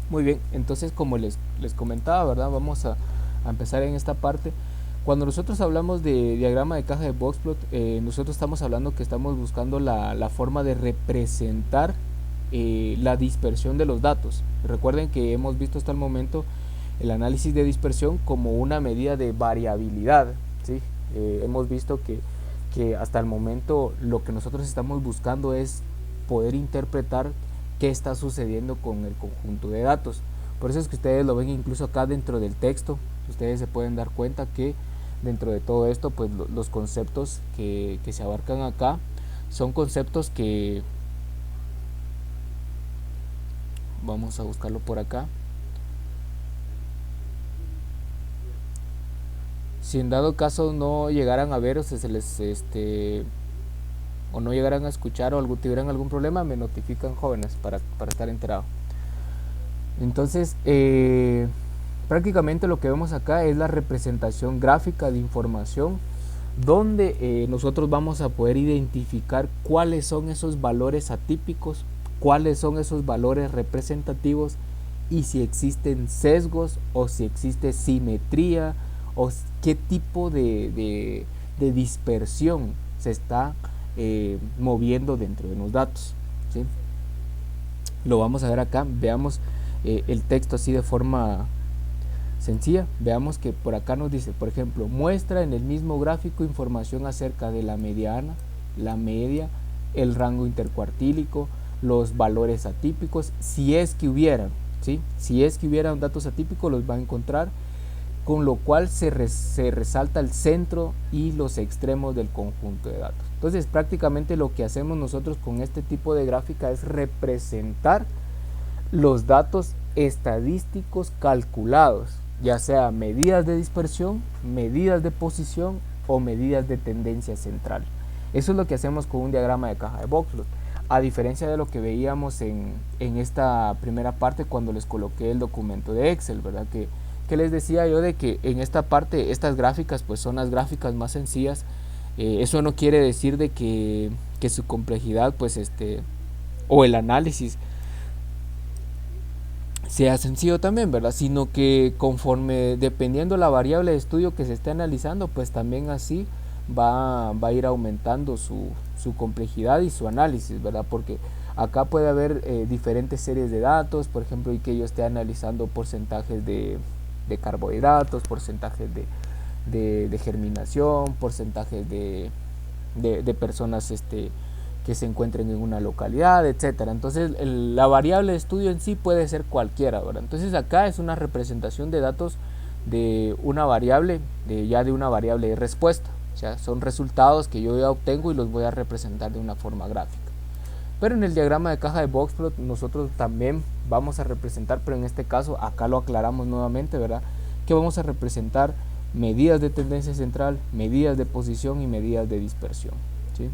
Muy bien, entonces como les comentaba, ¿verdad? Vamos a empezar en esta parte. Cuando nosotros hablamos de diagrama de caja de Boxplot, nosotros estamos hablando que estamos buscando la forma de representar la dispersión de los datos. Recuerden que hemos visto hasta el momento el análisis de dispersión como una medida de variabilidad, ¿sí? Hemos visto que hasta el momento lo que nosotros estamos buscando es poder interpretar qué está sucediendo con el conjunto de datos. Por eso es que ustedes lo ven incluso acá dentro del texto. Ustedes se pueden dar cuenta que dentro de todo esto, pues los conceptos que se abarcan acá son conceptos que vamos a buscarlo por acá. Si en dado caso no llegaran a ver o se les o no llegaran a escuchar o tuvieran algún problema, me notifican, jóvenes, para estar enterado. Entonces, prácticamente lo que vemos acá es la representación gráfica de información donde nosotros vamos a poder identificar cuáles son esos valores atípicos, cuáles son esos valores representativos y si existen sesgos o si existe simetría o qué tipo de dispersión se está moviendo dentro de los datos, ¿sí? Lo vamos a ver acá. Veamos el texto así de forma sencilla. Veamos que por acá nos dice, por ejemplo, muestra en el mismo gráfico información acerca de la mediana, la media, el rango intercuartílico, los valores atípicos, si es que hubieran, ¿sí? Si es que hubieran datos atípicos, los va a encontrar, con lo cual se resalta el centro y los extremos del conjunto de datos. Entonces, prácticamente lo que hacemos nosotros con este tipo de gráfica es representar los datos estadísticos calculados, ya sea medidas de dispersión, medidas de posición o medidas de tendencia central. Eso es lo que hacemos con un diagrama de caja de Boxplot, a diferencia de lo que veíamos en esta primera parte cuando les coloqué el documento de Excel, ¿verdad? Que les decía yo de que en esta parte estas gráficas pues son las gráficas más sencillas. Eso no quiere decir de que su complejidad pues o el análisis sea sencillo también, ¿verdad? Sino que conforme, dependiendo la variable de estudio que se esté analizando, pues también así va a ir aumentando su complejidad y su análisis, ¿verdad? Porque acá puede haber diferentes series de datos, por ejemplo, y que yo esté analizando porcentajes de carbohidratos, porcentajes de germinación, porcentajes de personas que se encuentren en una localidad, etcétera. Entonces la variable de estudio en sí puede ser cualquiera, ¿verdad? Entonces acá es una representación de datos de una variable, de una variable de respuesta. O sea, son resultados que yo ya obtengo y los voy a representar de una forma gráfica. Pero en el diagrama de caja de Boxplot nosotros también vamos a representar, pero en este caso acá lo aclaramos nuevamente, ¿verdad? Que vamos a representar medidas de tendencia central, medidas de posición y medidas de dispersión, ¿sí?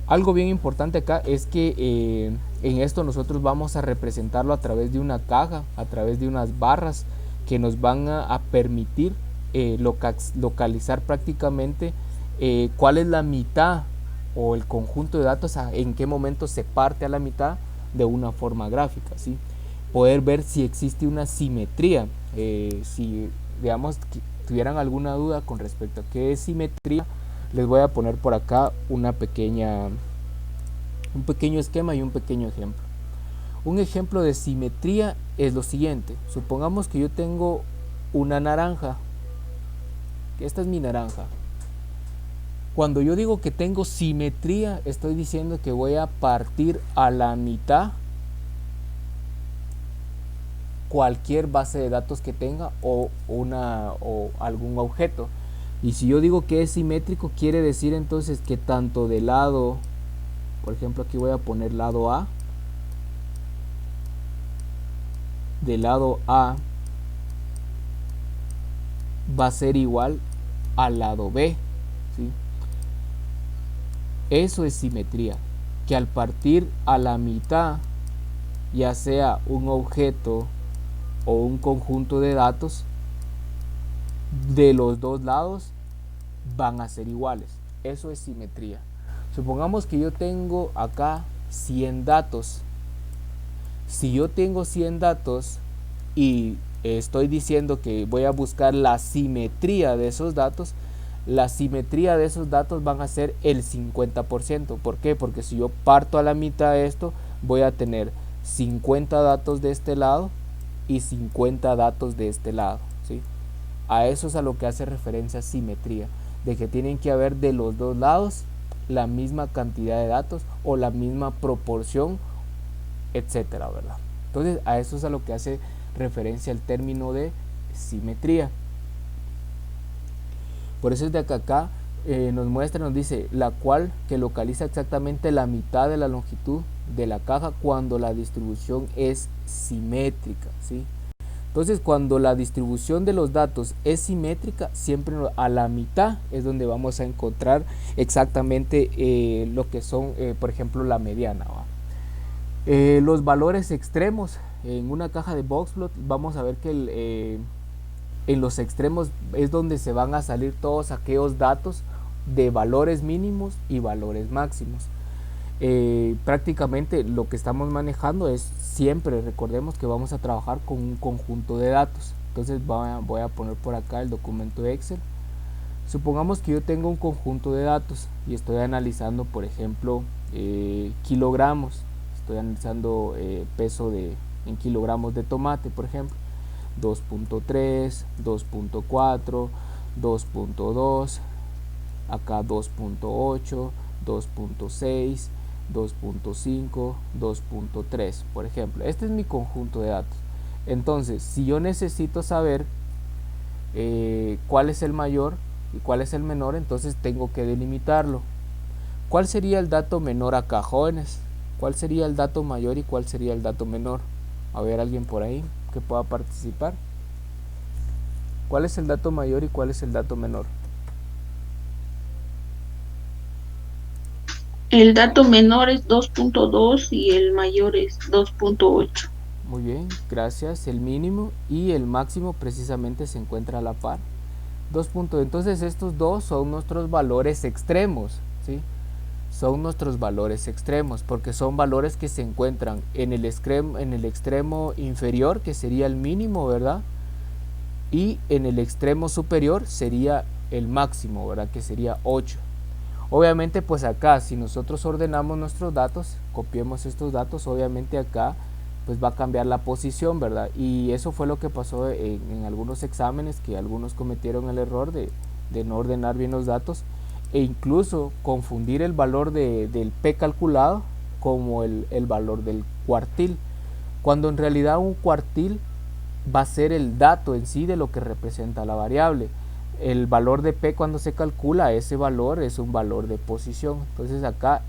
Algo bien importante acá es que en esto nosotros vamos a representarlo a través de una caja, a través de unas barras que nos van a permitir localizar prácticamente cuál es la mitad o el conjunto de datos, en qué momento se parte a la mitad de una forma gráfica, ¿sí? Poder ver si existe una simetría, si digamos que tuvieran alguna duda con respecto a qué es simetría, les voy a poner por acá un pequeño esquema y un pequeño ejemplo. Un ejemplo de simetría es lo siguiente. Supongamos que yo tengo una naranja. Esta es mi naranja. Cuando yo digo que tengo simetría, estoy diciendo que voy a partir a la mitad cualquier base de datos que tenga o algún objeto. Y si yo digo que es simétrico, quiere decir entonces que tanto del lado, por ejemplo aquí voy a poner lado A, del lado A va a ser igual al lado B, ¿sí? Eso es simetría, que al partir a la mitad, ya sea un objeto o un conjunto de datos, de los dos lados van a ser iguales. Eso es simetría. Supongamos que yo tengo acá 100 datos. Si yo tengo 100 datos y estoy diciendo que voy a buscar la simetría de esos datos, la simetría de esos datos van a ser el 50%. ¿Por qué? Porque si yo parto a la mitad de esto, voy a tener 50 datos de este lado y 50 datos de este lado, ¿sí? A eso es a lo que hace referencia simetría, de que tienen que haber de los dos lados la misma cantidad de datos o la misma proporción, etcétera, ¿verdad? Entonces a eso es a lo que hace referencia el término de simetría. Por eso es de que acá nos muestra, nos dice la cual que localiza exactamente la mitad de la longitud de la caja cuando la distribución es simétrica, ¿sí? Entonces cuando la distribución de los datos es simétrica, siempre a la mitad es donde vamos a encontrar exactamente lo que son, por ejemplo, la mediana, ¿va? Los valores extremos en una caja de boxplot, vamos a ver que en los extremos es donde se van a salir todos aquellos datos de valores mínimos y valores máximos. Prácticamente lo que estamos manejando es siempre, recordemos que vamos a trabajar con un conjunto de datos. Entonces voy a poner por acá el documento de Excel. Supongamos que yo tengo un conjunto de datos y estoy analizando, por ejemplo, kilogramos. Estoy analizando peso en kilogramos de tomate, por ejemplo. 2.3, 2.4, 2.2, acá 2.8, 2.6, 2.5, 2.3, por ejemplo. Este es mi conjunto de datos. Entonces, si yo necesito saber cuál es el mayor y cuál es el menor, entonces tengo que delimitarlo. ¿Cuál sería el dato menor acá, jóvenes? ¿Cuál sería el dato mayor y cuál sería el dato menor? A ver, alguien por ahí que pueda participar. ¿Cuál es el dato mayor y cuál es el dato menor? El dato menor es 2.2 y el mayor es 2.8. Muy bien, gracias. El mínimo y el máximo precisamente se encuentra a la par. Entonces estos dos son nuestros valores extremos, ¿sí? Son nuestros valores extremos porque son valores que se encuentran en el extremo inferior, que sería el mínimo, ¿verdad? Y en el extremo superior sería el máximo, ¿verdad? Que sería 8. Obviamente pues acá si nosotros ordenamos nuestros datos, copiemos estos datos, obviamente acá pues va a cambiar la posición, ¿verdad? Y eso fue lo que pasó en algunos exámenes, que algunos cometieron el error de no ordenar bien los datos e incluso confundir el valor del P calculado como el valor del cuartil, cuando en realidad un cuartil va a ser el dato en sí de lo que representa la variable. El valor de P cuando se calcula, ese valor es un valor de posición. Entonces acá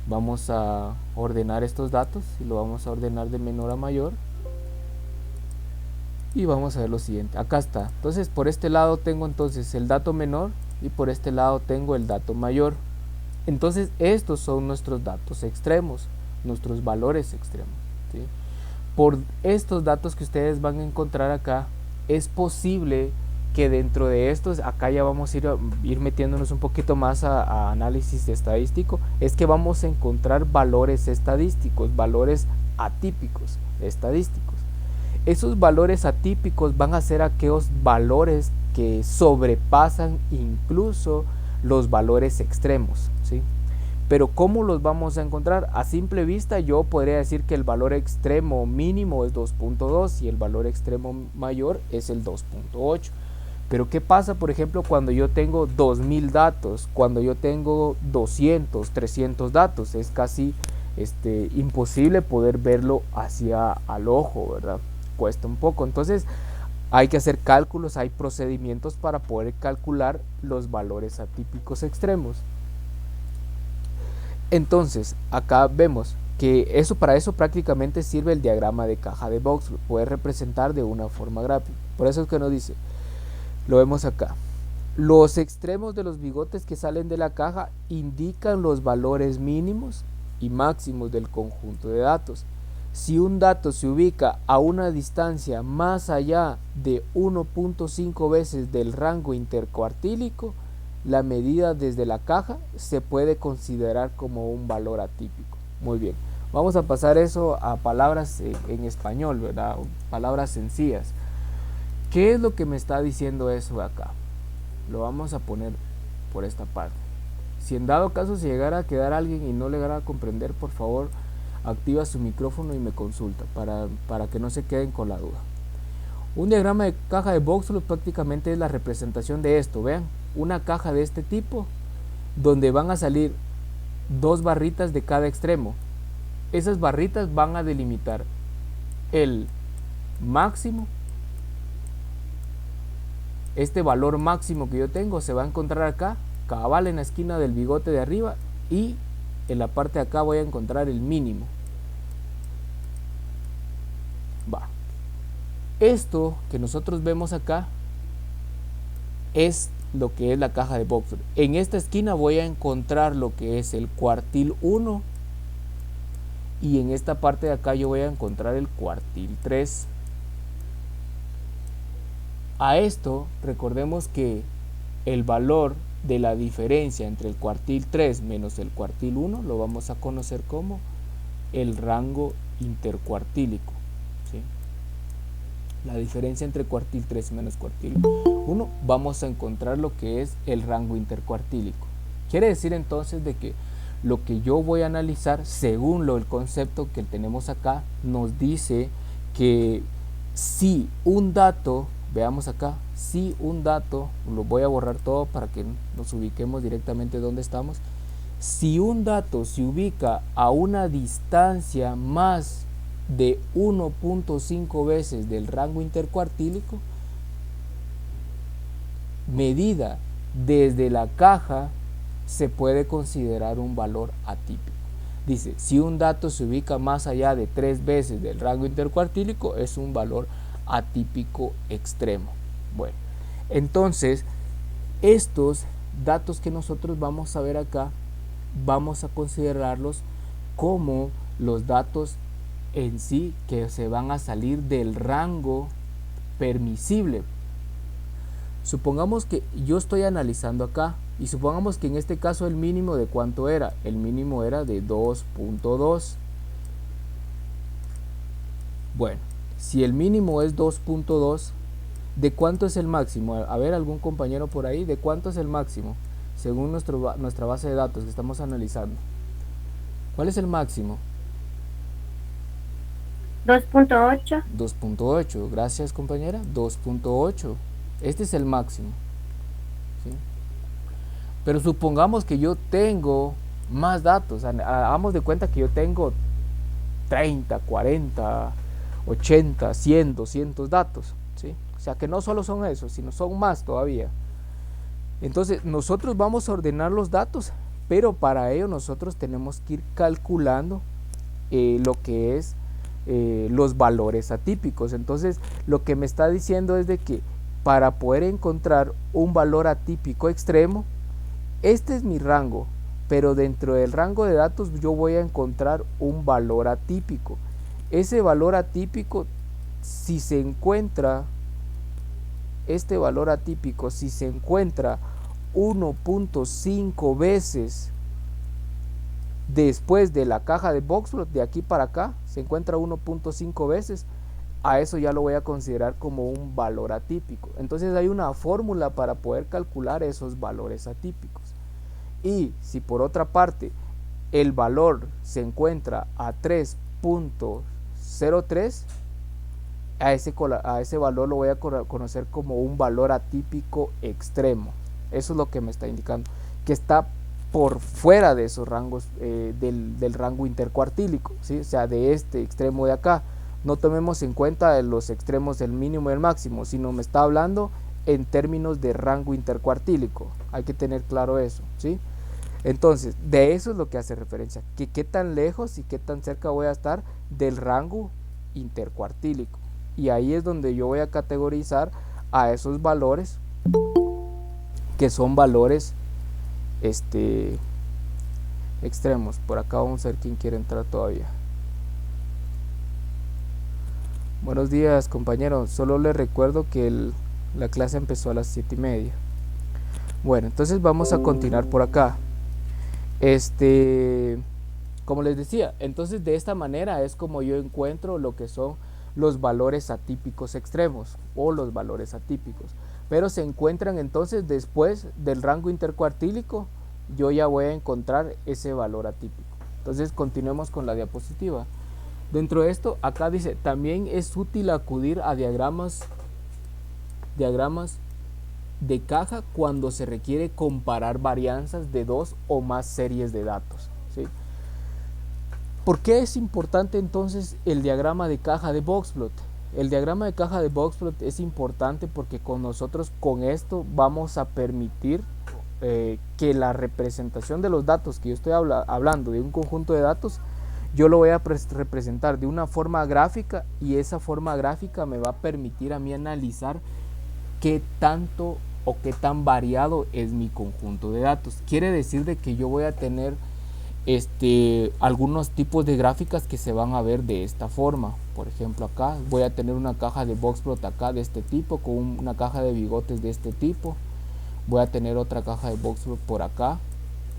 vamos a ordenar estos datos y lo vamos a ordenar de menor a mayor. Y vamos a ver lo siguiente. Acá está. Entonces por este lado tengo entonces el dato menor y por este lado tengo el dato mayor. Entonces estos son nuestros datos extremos, nuestros valores extremos, ¿sí? Por estos datos que ustedes van a encontrar acá, es posible que dentro de estos, acá ya vamos a ir metiéndonos un poquito más a análisis estadístico, es que vamos a encontrar valores estadísticos, valores atípicos estadísticos. Esos valores atípicos van a ser aquellos valores que sobrepasan incluso los valores extremos, ¿sí? Pero ¿cómo los vamos a encontrar? A simple vista yo podría decir que el valor extremo mínimo es 2.2 y el valor extremo mayor es el 2.8. Pero ¿qué pasa, por ejemplo, cuando yo tengo 2000 datos, cuando yo tengo 200, 300 datos? Es casi imposible poder verlo hacia al ojo, ¿verdad? Cuesta un poco. Entonces hay que hacer cálculos, hay procedimientos para poder calcular los valores atípicos extremos. Entonces, acá vemos que para eso prácticamente sirve el diagrama de caja de Boxplot, poder representar de una forma gráfica. Por eso es que nos dice, lo vemos acá. Los extremos de los bigotes que salen de la caja indican los valores mínimos y máximos del conjunto de datos. Si un dato se ubica a una distancia más allá de 1.5 veces del rango intercuartílico, la medida desde la caja se puede considerar como un valor atípico. Muy bien. Vamos a pasar eso a palabras en español, ¿verdad? Palabras sencillas. ¿Qué es lo que me está diciendo eso de acá? Lo vamos a poner por esta parte. Si en dado caso se llegara a quedar alguien y no le llegara a comprender, por favor, activa su micrófono y me consulta para que no se queden con la duda. Un diagrama de caja de Boxford prácticamente es la representación de esto. Vean, una caja de este tipo donde van a salir dos barritas de cada extremo. Esas barritas van a delimitar el máximo. Este valor máximo que yo tengo se va a encontrar acá, cabal en la esquina del bigote de arriba, y en la parte de acá voy a encontrar el mínimo. Va. Esto que nosotros vemos acá es lo que es la caja de Boxford. En esta esquina voy a encontrar lo que es el cuartil 1 y en esta parte de acá yo voy a encontrar el cuartil 3. A esto recordemos que el valor de la diferencia entre el cuartil 3 menos el cuartil 1 lo vamos a conocer como el rango intercuartílico, ¿sí? La diferencia entre cuartil 3 menos cuartil 1 vamos a encontrar lo que es el rango intercuartílico. Quiere decir entonces de que lo que yo voy a analizar según el concepto que tenemos acá nos dice que si un dato, veamos acá, si un dato, lo voy a borrar todo para que nos ubiquemos directamente donde estamos. Si un dato se ubica a una distancia más de 1.5 veces del rango intercuartílico, medida desde la caja, se puede considerar un valor atípico. Dice, si un dato se ubica más allá de 3 veces del rango intercuartílico, es un valor atípico extremo. Bueno, entonces, estos datos que nosotros vamos a ver acá, vamos a considerarlos como los datos en sí que se van a salir del rango permisible. Supongamos que yo estoy analizando acá y supongamos que en este caso el mínimo de cuánto era. El mínimo era de 2.2. Bueno, si el mínimo es 2.2, ¿de cuánto es el máximo? A ver, algún compañero por ahí, ¿de cuánto es el máximo? Según nuestra base de datos que estamos analizando. ¿Cuál es el máximo? 2.8. 2.8, gracias compañera, 2.8. Este es el máximo, ¿sí? Pero supongamos que yo tengo más datos. Hagamos de cuenta que yo tengo 30, 40, 80, 100, 200 datos, ¿sí? O sea que no solo son esos, sino son más todavía. Entonces nosotros vamos a ordenar los datos, pero para ello nosotros tenemos que ir calculando lo que es los valores atípicos. Entonces lo que me está diciendo es de que para poder encontrar un valor atípico extremo, este es mi rango, pero dentro del rango de datos yo voy a encontrar un valor atípico. Ese valor atípico, si se encuentra, este valor atípico, si se encuentra 1.5 veces después de la caja de Boxford, de aquí para acá, se encuentra 1.5 veces, a eso ya lo voy a considerar como un valor atípico. Entonces hay una fórmula para poder calcular esos valores atípicos. Y si por otra parte el valor se encuentra a 3.03, a ese valor lo voy a conocer como un valor atípico extremo. Eso es lo que me está indicando, que está por fuera de esos rangos del rango intercuartílico, ¿sí? O sea, de este extremo de acá. No tomemos en cuenta los extremos del mínimo y el máximo, sino me está hablando en términos de rango intercuartílico. Hay que tener claro eso, ¿sí? Entonces, de eso es lo que hace referencia, que qué tan lejos y qué tan cerca voy a estar del rango intercuartílico. Y ahí es donde yo voy a categorizar a esos valores que son valores extremos. Por acá vamos a ver quién quiere entrar todavía. Buenos días compañeros, solo les recuerdo que la clase empezó a las 7:30. Bueno, entonces vamos a continuar por acá. como les decía, entonces de esta manera es como yo encuentro lo que son los valores atípicos extremos o los valores atípicos, pero se encuentran entonces después del rango intercuartílico. Yo ya voy a encontrar ese valor atípico. Entonces continuemos con la diapositiva. Dentro de esto, acá dice, también es útil acudir a diagramas de caja cuando se requiere comparar varianzas de dos o más series de datos, ¿sí? ¿Por qué es importante entonces el diagrama de caja de Boxplot? El diagrama de caja de Boxplot es importante porque con esto vamos a permitir que la representación de los datos que yo estoy hablando de un conjunto de datos, yo lo voy a representar de una forma gráfica, y esa forma gráfica me va a permitir a mí analizar qué tanto o qué tan variado es mi conjunto de datos. Quiere decir de que yo voy a tener algunos tipos de gráficas que se van a ver de esta forma. Por ejemplo, acá voy a tener una caja de Boxplot acá de este tipo, con una caja de bigotes de este tipo. Voy a tener otra caja de Boxplot por acá,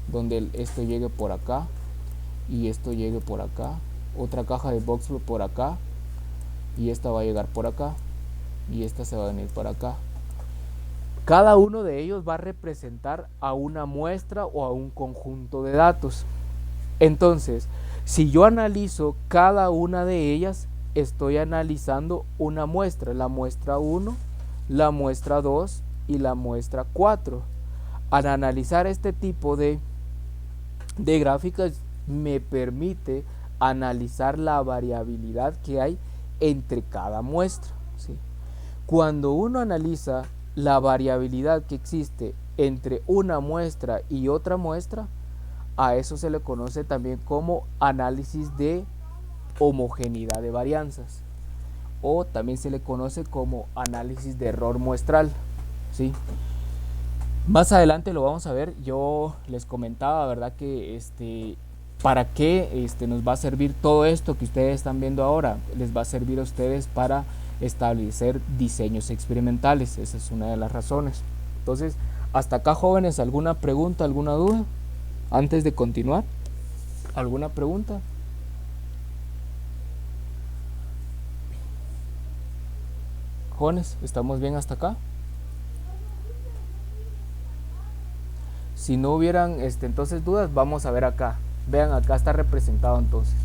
donde esto llegue por acá y esto llegue por acá. Otra caja de Boxplot por acá, y esta va a llegar por acá, y esta se va a venir por acá. Cada uno de ellos va a representar a una muestra o a un conjunto de datos. Entonces, si yo analizo cada una de ellas, estoy analizando una muestra, la muestra 1, la muestra 2 y la muestra 4. Al analizar este tipo de gráficas, me permite analizar la variabilidad que hay entre cada muestra, ¿sí? Cuando uno analiza la variabilidad que existe entre una muestra y otra muestra, a eso se le conoce también como análisis de homogeneidad de varianzas, o también se le conoce como análisis de error muestral, ¿sí? Más adelante lo vamos a ver. Yo les comentaba, ¿verdad?, que para qué nos va a servir todo esto que ustedes están viendo ahora. Les va a servir a ustedes para establecer diseños experimentales. Esa es una de las razones. Entonces, hasta acá, jóvenes, ¿alguna pregunta, alguna duda antes de continuar? ¿Alguna pregunta? Jóvenes, ¿estamos bien hasta acá? Si no hubieran entonces dudas, vamos a ver acá. Vean, acá está representado entonces.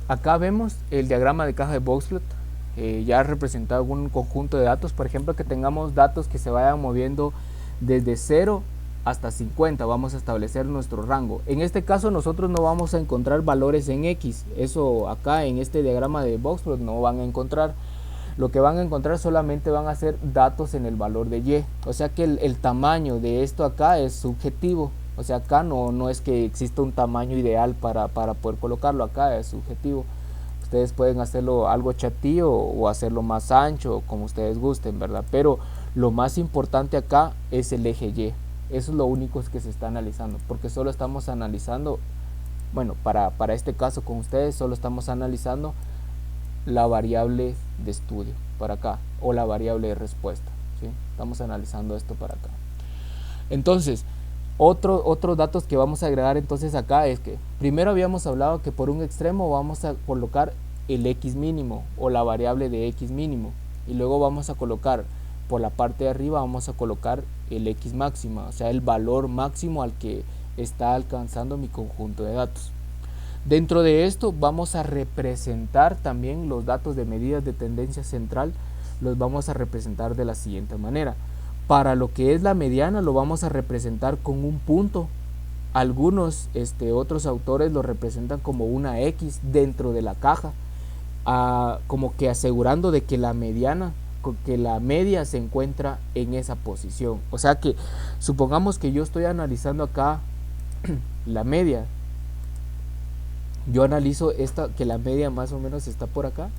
Acá vemos el diagrama de caja de Boxplot. Ya ha representado un conjunto de datos. Por ejemplo, que tengamos datos que se vayan moviendo desde 0 hasta 50. Vamos a establecer nuestro rango. En este caso nosotros no vamos a encontrar valores en X. Eso acá en este diagrama de Boxplot no van a encontrar. Lo que van a encontrar solamente van a ser datos en el valor de Y. O sea que el tamaño de esto acá es subjetivo. O sea, acá no es que exista un tamaño ideal para poder colocarlo. Acá es subjetivo. Ustedes pueden hacerlo algo chatillo o hacerlo más ancho, como ustedes gusten, ¿verdad? Pero lo más importante acá es el eje Y. Eso es lo único que se está analizando, porque solo estamos analizando, bueno, para este caso con ustedes solo estamos analizando la variable de estudio para acá, o la variable de respuesta, ¿sí? Estamos analizando esto para acá. Entonces, otros datos que vamos a agregar entonces acá es que primero habíamos hablado que por un extremo vamos a colocar el X mínimo o la variable de X mínimo, y luego vamos a colocar por la parte de arriba, vamos a colocar el X máxima, o sea, el valor máximo al que está alcanzando mi conjunto de datos. Dentro de esto vamos a representar también los datos de medidas de tendencia central. Los vamos a representar de la siguiente manera. Para lo que es la mediana lo vamos a representar con un punto. Algunos otros autores lo representan como una X dentro de la caja, como que asegurando de que la mediana, que la media se encuentra en esa posición. O sea que supongamos que yo estoy analizando acá la media. Yo analizo que la media más o menos está por acá.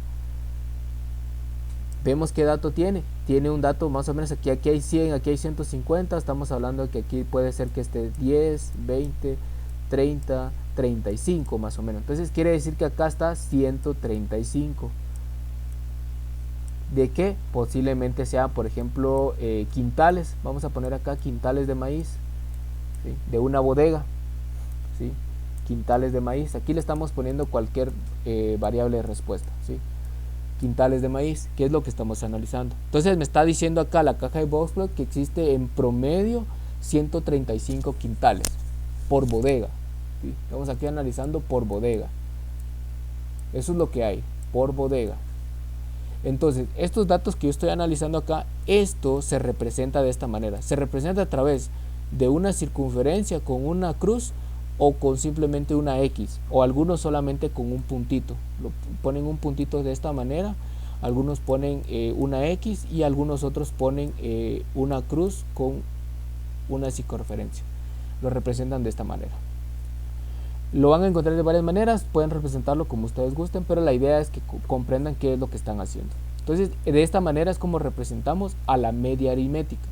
Vemos qué dato tiene. Tiene un dato más o menos aquí hay 100, aquí hay 150. Estamos hablando de que aquí puede ser que esté 10, 20, 30, 35 más o menos. Entonces quiere decir que acá está 135. ¿De qué? Posiblemente sea, por ejemplo, quintales. Vamos a poner acá quintales de maíz, ¿sí?, de una bodega, ¿sí? quintales de maíz. Aquí le estamos poniendo cualquier variable de respuesta, ¿sí? Quintales de maíz, que es lo que estamos analizando. Entonces me está diciendo acá la caja de Boxplot que existe en promedio 135 quintales por bodega, ¿sí? Estamos aquí analizando por bodega. Eso es lo que hay, por bodega. Entonces, estos datos que yo estoy analizando acá, esto se representa de esta manera. Se representa a través de una circunferencia con una cruz o con simplemente una X, o algunos solamente con un puntito. Ponen un puntito de esta manera, algunos ponen una X y algunos otros ponen una cruz con una circunferencia. Lo representan de esta manera. Lo van a encontrar de varias maneras, pueden representarlo como ustedes gusten, pero la idea es que comprendan qué es lo que están haciendo. Entonces, de esta manera es como representamos a la media aritmética.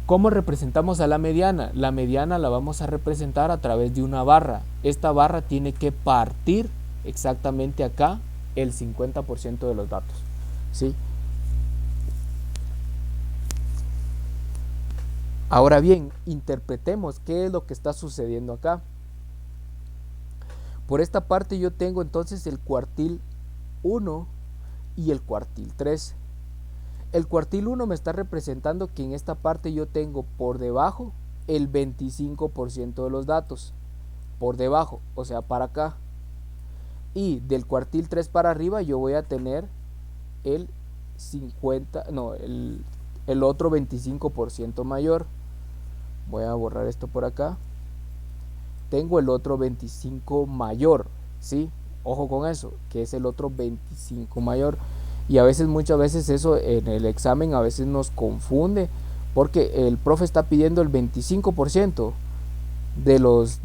¿Cómo representamos a la mediana? La mediana la vamos a representar a través de una barra. Esta barra tiene que partir exactamente acá el 50% de los datos, ¿sí? Ahora bien, interpretemos qué es lo que está sucediendo acá. Por esta parte yo tengo entonces el cuartil 1 y el cuartil 3. El cuartil 1 me está representando que en esta parte yo tengo por debajo el 25% de los datos. Por debajo, o sea, para acá. Y del cuartil 3 para arriba yo voy a tener el 50, no, el otro 25% mayor. Voy a borrar esto por acá. Tengo el otro 25 mayor, ¿sí? Ojo con eso, que es el otro 25 mayor. Y a veces, muchas veces eso en el examen a veces nos confunde, porque el profe está pidiendo el 25% de los,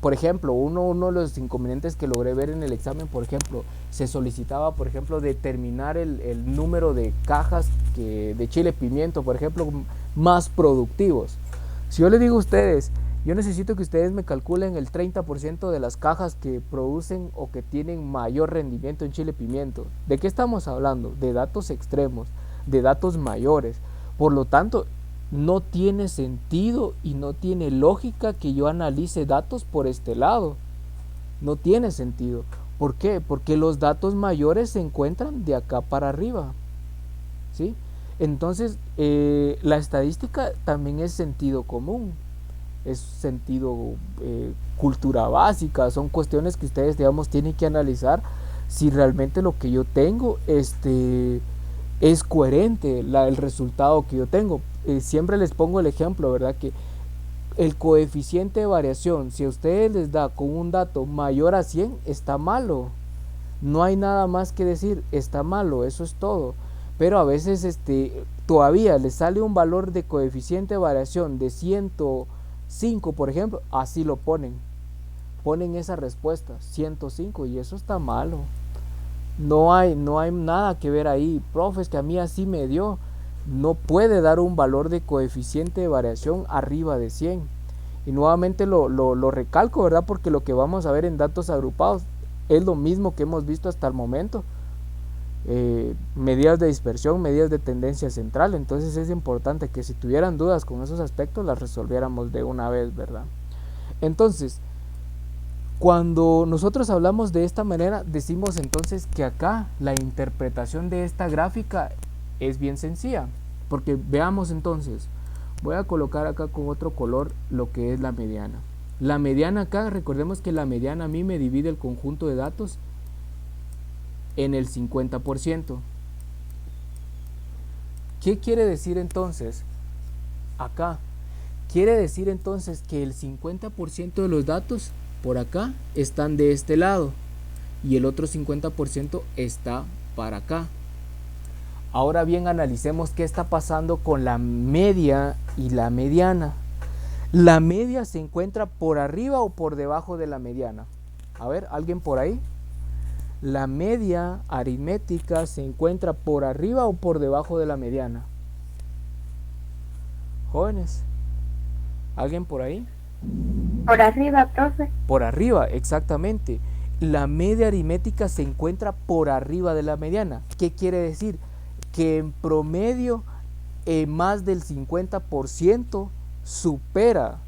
por ejemplo, uno de los inconvenientes que logré ver en el examen, por ejemplo, se solicitaba, por ejemplo, determinar el número de cajas de chile pimiento, por ejemplo, más productivos. Si yo les digo a ustedes, yo necesito que ustedes me calculen el 30% de las cajas que producen o que tienen mayor rendimiento en chile pimiento. ¿De qué estamos hablando? De datos extremos, de datos mayores. Por lo tanto, no tiene sentido y no tiene lógica que yo analice datos por este lado. No tiene sentido. ¿Por qué? Porque los datos mayores se encuentran de acá para arriba, ¿sí? Entonces, la estadística también es sentido común, es sentido, cultura básica, son cuestiones que ustedes, digamos, tienen que analizar si realmente lo que yo tengo es coherente, el resultado que yo tengo. Siempre les pongo el ejemplo, ¿verdad? Que el coeficiente de variación, si a ustedes les da con un dato mayor a 100, está malo. No hay nada más que decir, está malo, eso es todo. Pero a veces todavía les sale un valor de coeficiente de variación de 105, por ejemplo, así lo ponen esa respuesta, 105, y eso está malo. No hay nada que ver ahí. Profe, es que a mí así me dio. No puede dar un valor de coeficiente de variación arriba de 100. Y nuevamente lo recalco, ¿verdad? Porque lo que vamos a ver en datos agrupados es lo mismo que hemos visto hasta el momento. Medidas de dispersión, medidas de tendencia central. Entonces es importante que si tuvieran dudas con esos aspectos las resolviéramos de una vez, ¿verdad? Entonces, cuando nosotros hablamos de esta manera, decimos entonces que acá la interpretación de esta gráfica es bien sencilla, porque veamos entonces, voy a colocar acá con otro color lo que es la mediana. La mediana acá, recordemos que la mediana a mí me divide el conjunto de datos en el 50%. ¿Qué quiere decir entonces acá? Quiere decir entonces que el 50% de los datos por acá están de este lado y el otro 50% está para acá. Ahora bien, analicemos qué está pasando con la media y la mediana. La media se encuentra por arriba o por debajo de la mediana. A ver, ¿alguien por ahí? La media aritmética se encuentra por arriba o por debajo de la mediana. Jóvenes, ¿alguien por ahí? Por arriba, profe. Por arriba, exactamente. La media aritmética se encuentra por arriba de la mediana. ¿Qué quiere decir? Que en promedio más del 50% supera,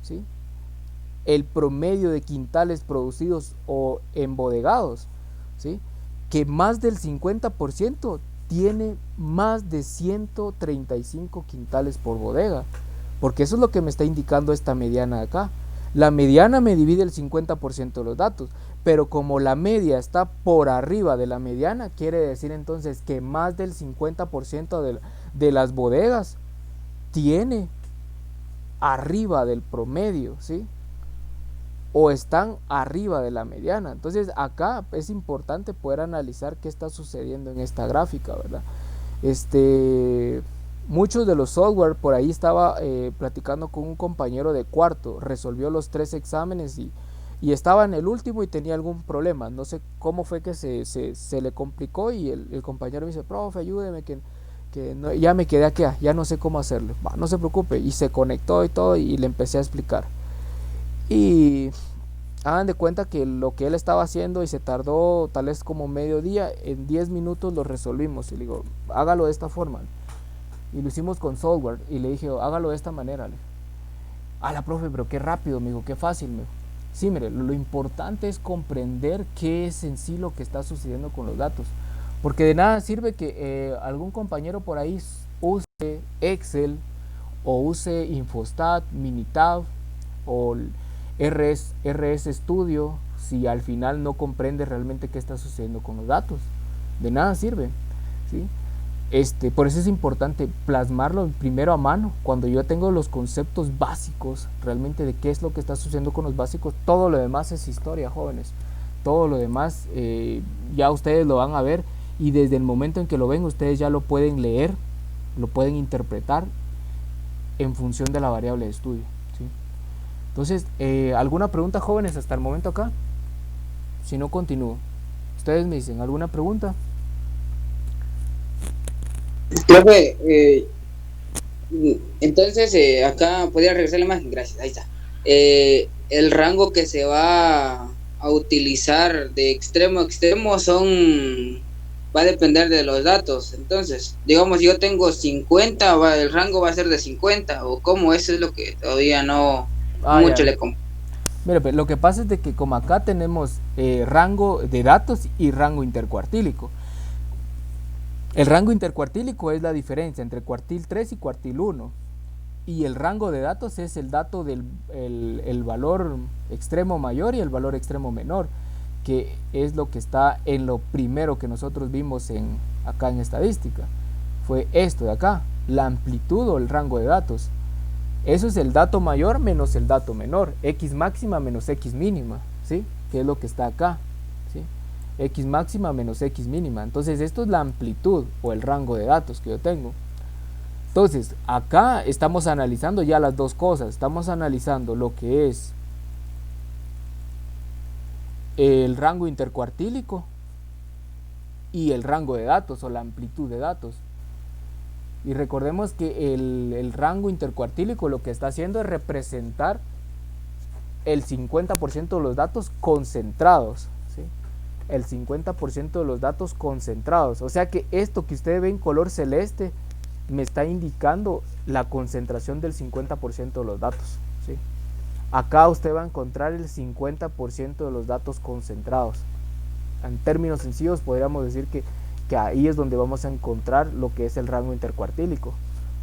¿sí?, el promedio de quintales producidos o embodegados, ¿sí? Que más del 50% tiene más de 135 quintales por bodega, porque eso es lo que me está indicando esta mediana de acá. La mediana me divide el 50% de los datos, pero como la media está por arriba de la mediana, quiere decir entonces que más del 50% de las bodegas tiene arriba del promedio, ¿sí? O están arriba de la mediana. Entonces acá es importante poder analizar qué está sucediendo en esta gráfica, ¿verdad? Muchos de los software, por ahí estaba platicando con un compañero de cuarto, resolvió los 3 exámenes y estaba en el último y tenía algún problema, no sé cómo fue que se le complicó y el compañero me dice, profe, ayúdeme que no, ya me quedé aquí, ya no sé cómo hacerlo. No se preocupe, y se conectó y todo y le empecé a explicar. Y hagan de cuenta que lo que él estaba haciendo y se tardó tal vez como medio día, en 10 minutos lo resolvimos. Y le digo, hágalo de esta forma. Y lo hicimos con software. Y le dije, hágalo de esta manera. A la profe, pero qué rápido, me dijo, qué fácil. Me dijo. Sí, mire, lo importante es comprender qué es en sí lo que está sucediendo con los datos. Porque de nada sirve que algún compañero por ahí use Excel o use Infostat, Minitab o RS Studio si al final no comprende realmente qué está sucediendo con los datos. De nada sirve, ¿sí? Por eso es importante plasmarlo primero a mano. Cuando yo tengo los conceptos básicos realmente de qué es lo que está sucediendo con los básicos, todo lo demás es historia, jóvenes. Todo lo demás ya ustedes lo van a ver y desde el momento en que lo ven ustedes ya lo pueden leer, lo pueden interpretar en función de la variable de estudio, ¿sí? Entonces, ¿alguna pregunta, jóvenes, hasta el momento acá? Si no, continúo. Ustedes me dicen, ¿alguna pregunta? Profe, entonces acá podría regresar la imagen, gracias, ahí está. El rango que se va a utilizar de extremo a extremo va a depender de los datos. Entonces, digamos, yo tengo 50, el rango va a ser de 50, o cómo, eso es lo que todavía no mucho le compro. Mire, pues, lo que pasa es de que como acá tenemos rango de datos y rango intercuartílico. El rango intercuartílico es la diferencia entre cuartil 3 y cuartil 1. Y el rango de datos es el dato del el valor extremo mayor y el valor extremo menor, que es lo que está en lo primero que nosotros vimos acá en estadística. Fue esto de acá, la amplitud o el rango de datos. Eso es el dato mayor menos el dato menor, x máxima menos x mínima, ¿sí? Que es lo que está acá, ¿sí? X máxima menos x mínima. Entonces esto es la amplitud o el rango de datos que yo tengo. Entonces acá estamos analizando ya las dos cosas. Estamos analizando lo que es el rango intercuartílico y el rango de datos o la amplitud de datos. Y recordemos que el rango intercuartílico lo que está haciendo es representar el 50% de los datos concentrados, ¿sí? El 50% de los datos concentrados. O sea que esto que ustedes ven en color celeste me está indicando la concentración del 50% de los datos, ¿sí? Acá usted va a encontrar el 50% de los datos concentrados. En términos sencillos podríamos decir que ahí es donde vamos a encontrar lo que es el rango intercuartílico,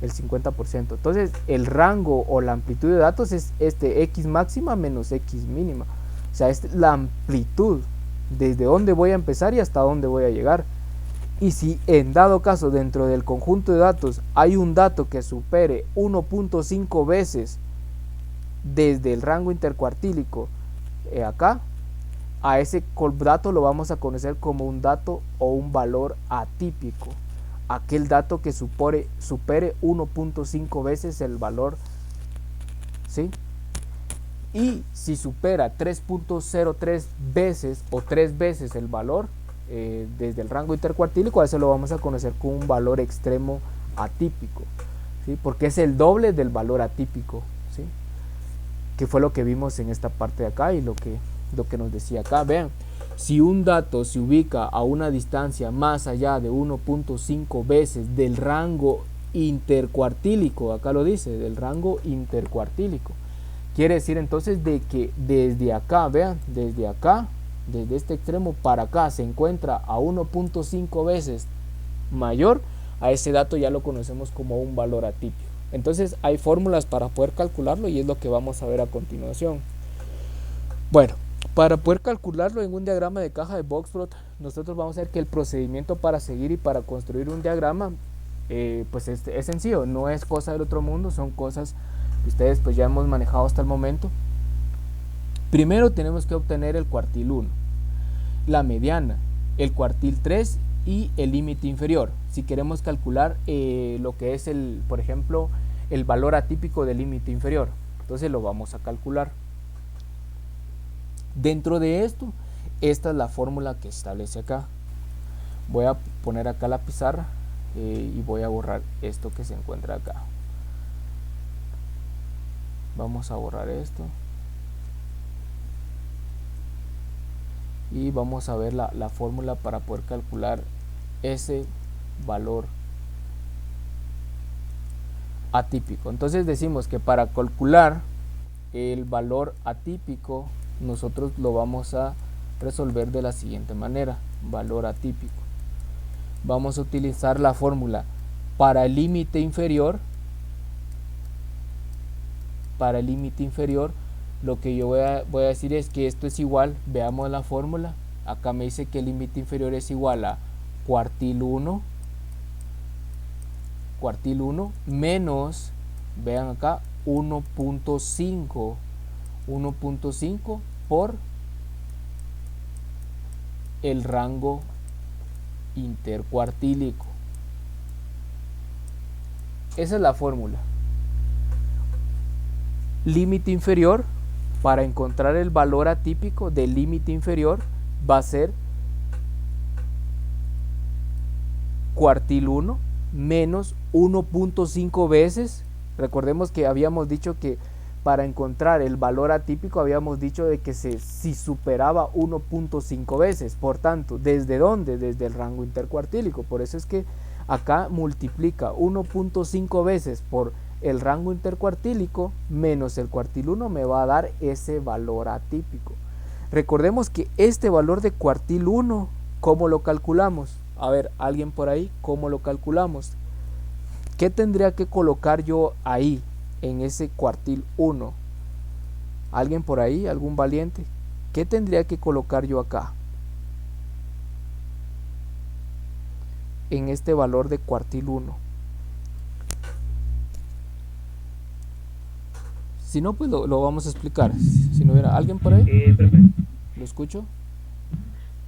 el 50%. Entonces el rango o la amplitud de datos es x máxima menos x mínima. O sea, es la amplitud, desde dónde voy a empezar y hasta dónde voy a llegar. Y si en dado caso dentro del conjunto de datos hay un dato que supere 1.5 veces desde el rango intercuartílico acá, a ese dato lo vamos a conocer como un dato o un valor atípico. Aquel dato que supere 1.5 veces el valor, ¿sí? Y si supera 3.03 veces o 3 veces el valor desde el rango intercuartílico, a ese lo vamos a conocer como un valor extremo atípico, ¿sí? Porque es el doble del valor atípico, ¿sí? Que fue lo que vimos en esta parte de acá y lo que nos decía acá. Vean, si un dato se ubica a una distancia más allá de 1.5 veces del rango intercuartílico, acá lo dice, del rango intercuartílico, Quiere decir entonces de que desde acá, vean, desde acá, desde este extremo para acá se encuentra a 1.5 veces mayor, a ese dato ya lo conocemos como un valor atípico. Entonces hay fórmulas para poder calcularlo y es lo que vamos a ver a continuación. Bueno, para poder calcularlo en un diagrama de caja de Boxplot, nosotros vamos a ver que el procedimiento para seguir y para construir un diagrama pues es sencillo, no es cosa del otro mundo, son cosas que ustedes pues ya hemos manejado hasta el momento. Primero tenemos que obtener el cuartil 1, la mediana, el cuartil 3 y el límite inferior. Si queremos calcular lo que es por ejemplo, el valor atípico del límite inferior, entonces lo vamos a calcular. Dentro de esto, esta es la fórmula que establece acá. Voy a poner acá la pizarra y voy a borrar esto que se encuentra acá. Vamos a borrar esto y vamos a ver la fórmula para poder calcular ese valor atípico. Entonces decimos que para calcular el valor atípico nosotros lo vamos a resolver de la siguiente manera. Valor atípico, vamos a utilizar la fórmula para el límite inferior. Para el límite inferior, lo que yo voy a decir es que esto es igual, veamos la fórmula. Acá me dice que el límite inferior es igual a cuartil 1 menos, vean acá, 1.5 por el rango intercuartílico. Esa es la fórmula. Límite inferior, para encontrar el valor atípico del límite inferior va a ser cuartil 1 menos 1.5 veces. Recordemos que habíamos dicho que para encontrar el valor atípico habíamos dicho de que si superaba 1.5 veces, por tanto, ¿desde dónde? Desde el rango intercuartílico. Por eso es que acá multiplica 1.5 veces por el rango intercuartílico menos el cuartil 1, me va a dar ese valor atípico. Recordemos que este valor de cuartil 1, ¿cómo lo calculamos? A ver, alguien por ahí, ¿cómo lo calculamos? ¿Qué tendría que colocar yo ahí en ese cuartil 1? ¿Alguien por ahí? ¿Algún valiente? ¿Qué tendría que colocar yo acá? En este valor de cuartil 1. Si no, pues lo vamos a explicar. Si no hubiera alguien por ahí, ¿lo escucho?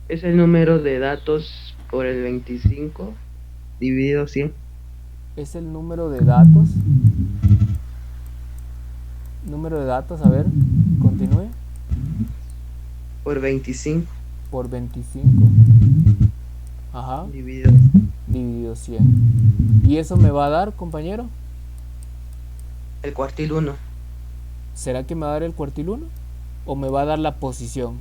Es el número de datos por el 25 dividido 100. Es el número de datos. Número de datos, a ver, continúe. Por 25. Por 25. Ajá. Dividido 100. ¿Y eso me va a dar, compañero? El cuartil 1. ¿Será que me va a dar el cuartil 1? ¿O me va a dar la posición?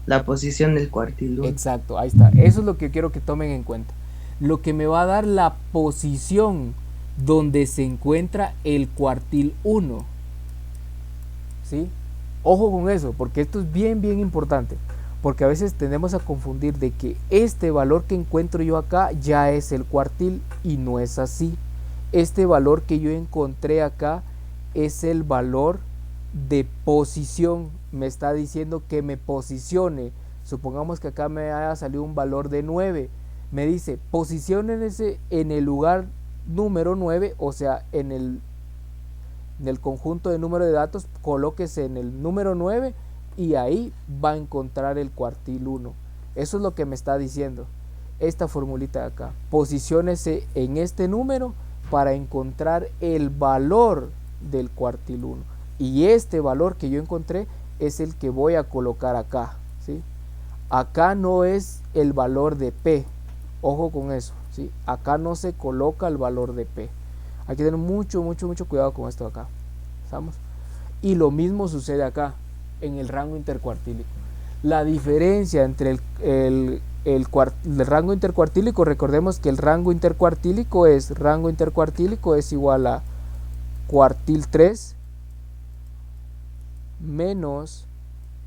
La posición del cuartil 1. Exacto, ahí está. Eso es lo que quiero que tomen en cuenta. Lo que me va a dar la posición donde se encuentra el cuartil 1. ¿Sí? Ojo con eso, porque esto es bien importante. Porque a veces tendemos a confundir de que este valor que encuentro yo acá ya es el cuartil y no es así. Este valor que yo encontré acá es el valor de posición. Me está diciendo que me posicione. Supongamos que acá me haya salido un valor de 9. Me dice, posiciónense en el lugar número 9, o sea, en el conjunto de número de datos, colóquese en el número 9 y ahí va a encontrar el cuartil 1. Eso es lo que me está diciendo esta formulita de acá. Posiciónese en este número para encontrar el valor del cuartil 1. Y este valor que yo encontré es el que voy a colocar acá, ¿sí? Acá no es el valor de P. Ojo con eso, ¿sí? Acá no se coloca el valor de P. Hay que tener mucho cuidado con esto acá. ¿Estamos? Y lo mismo sucede acá, en el rango intercuartílico. La diferencia entre el rango intercuartílico, recordemos que el rango intercuartílico es igual a cuartil 3 menos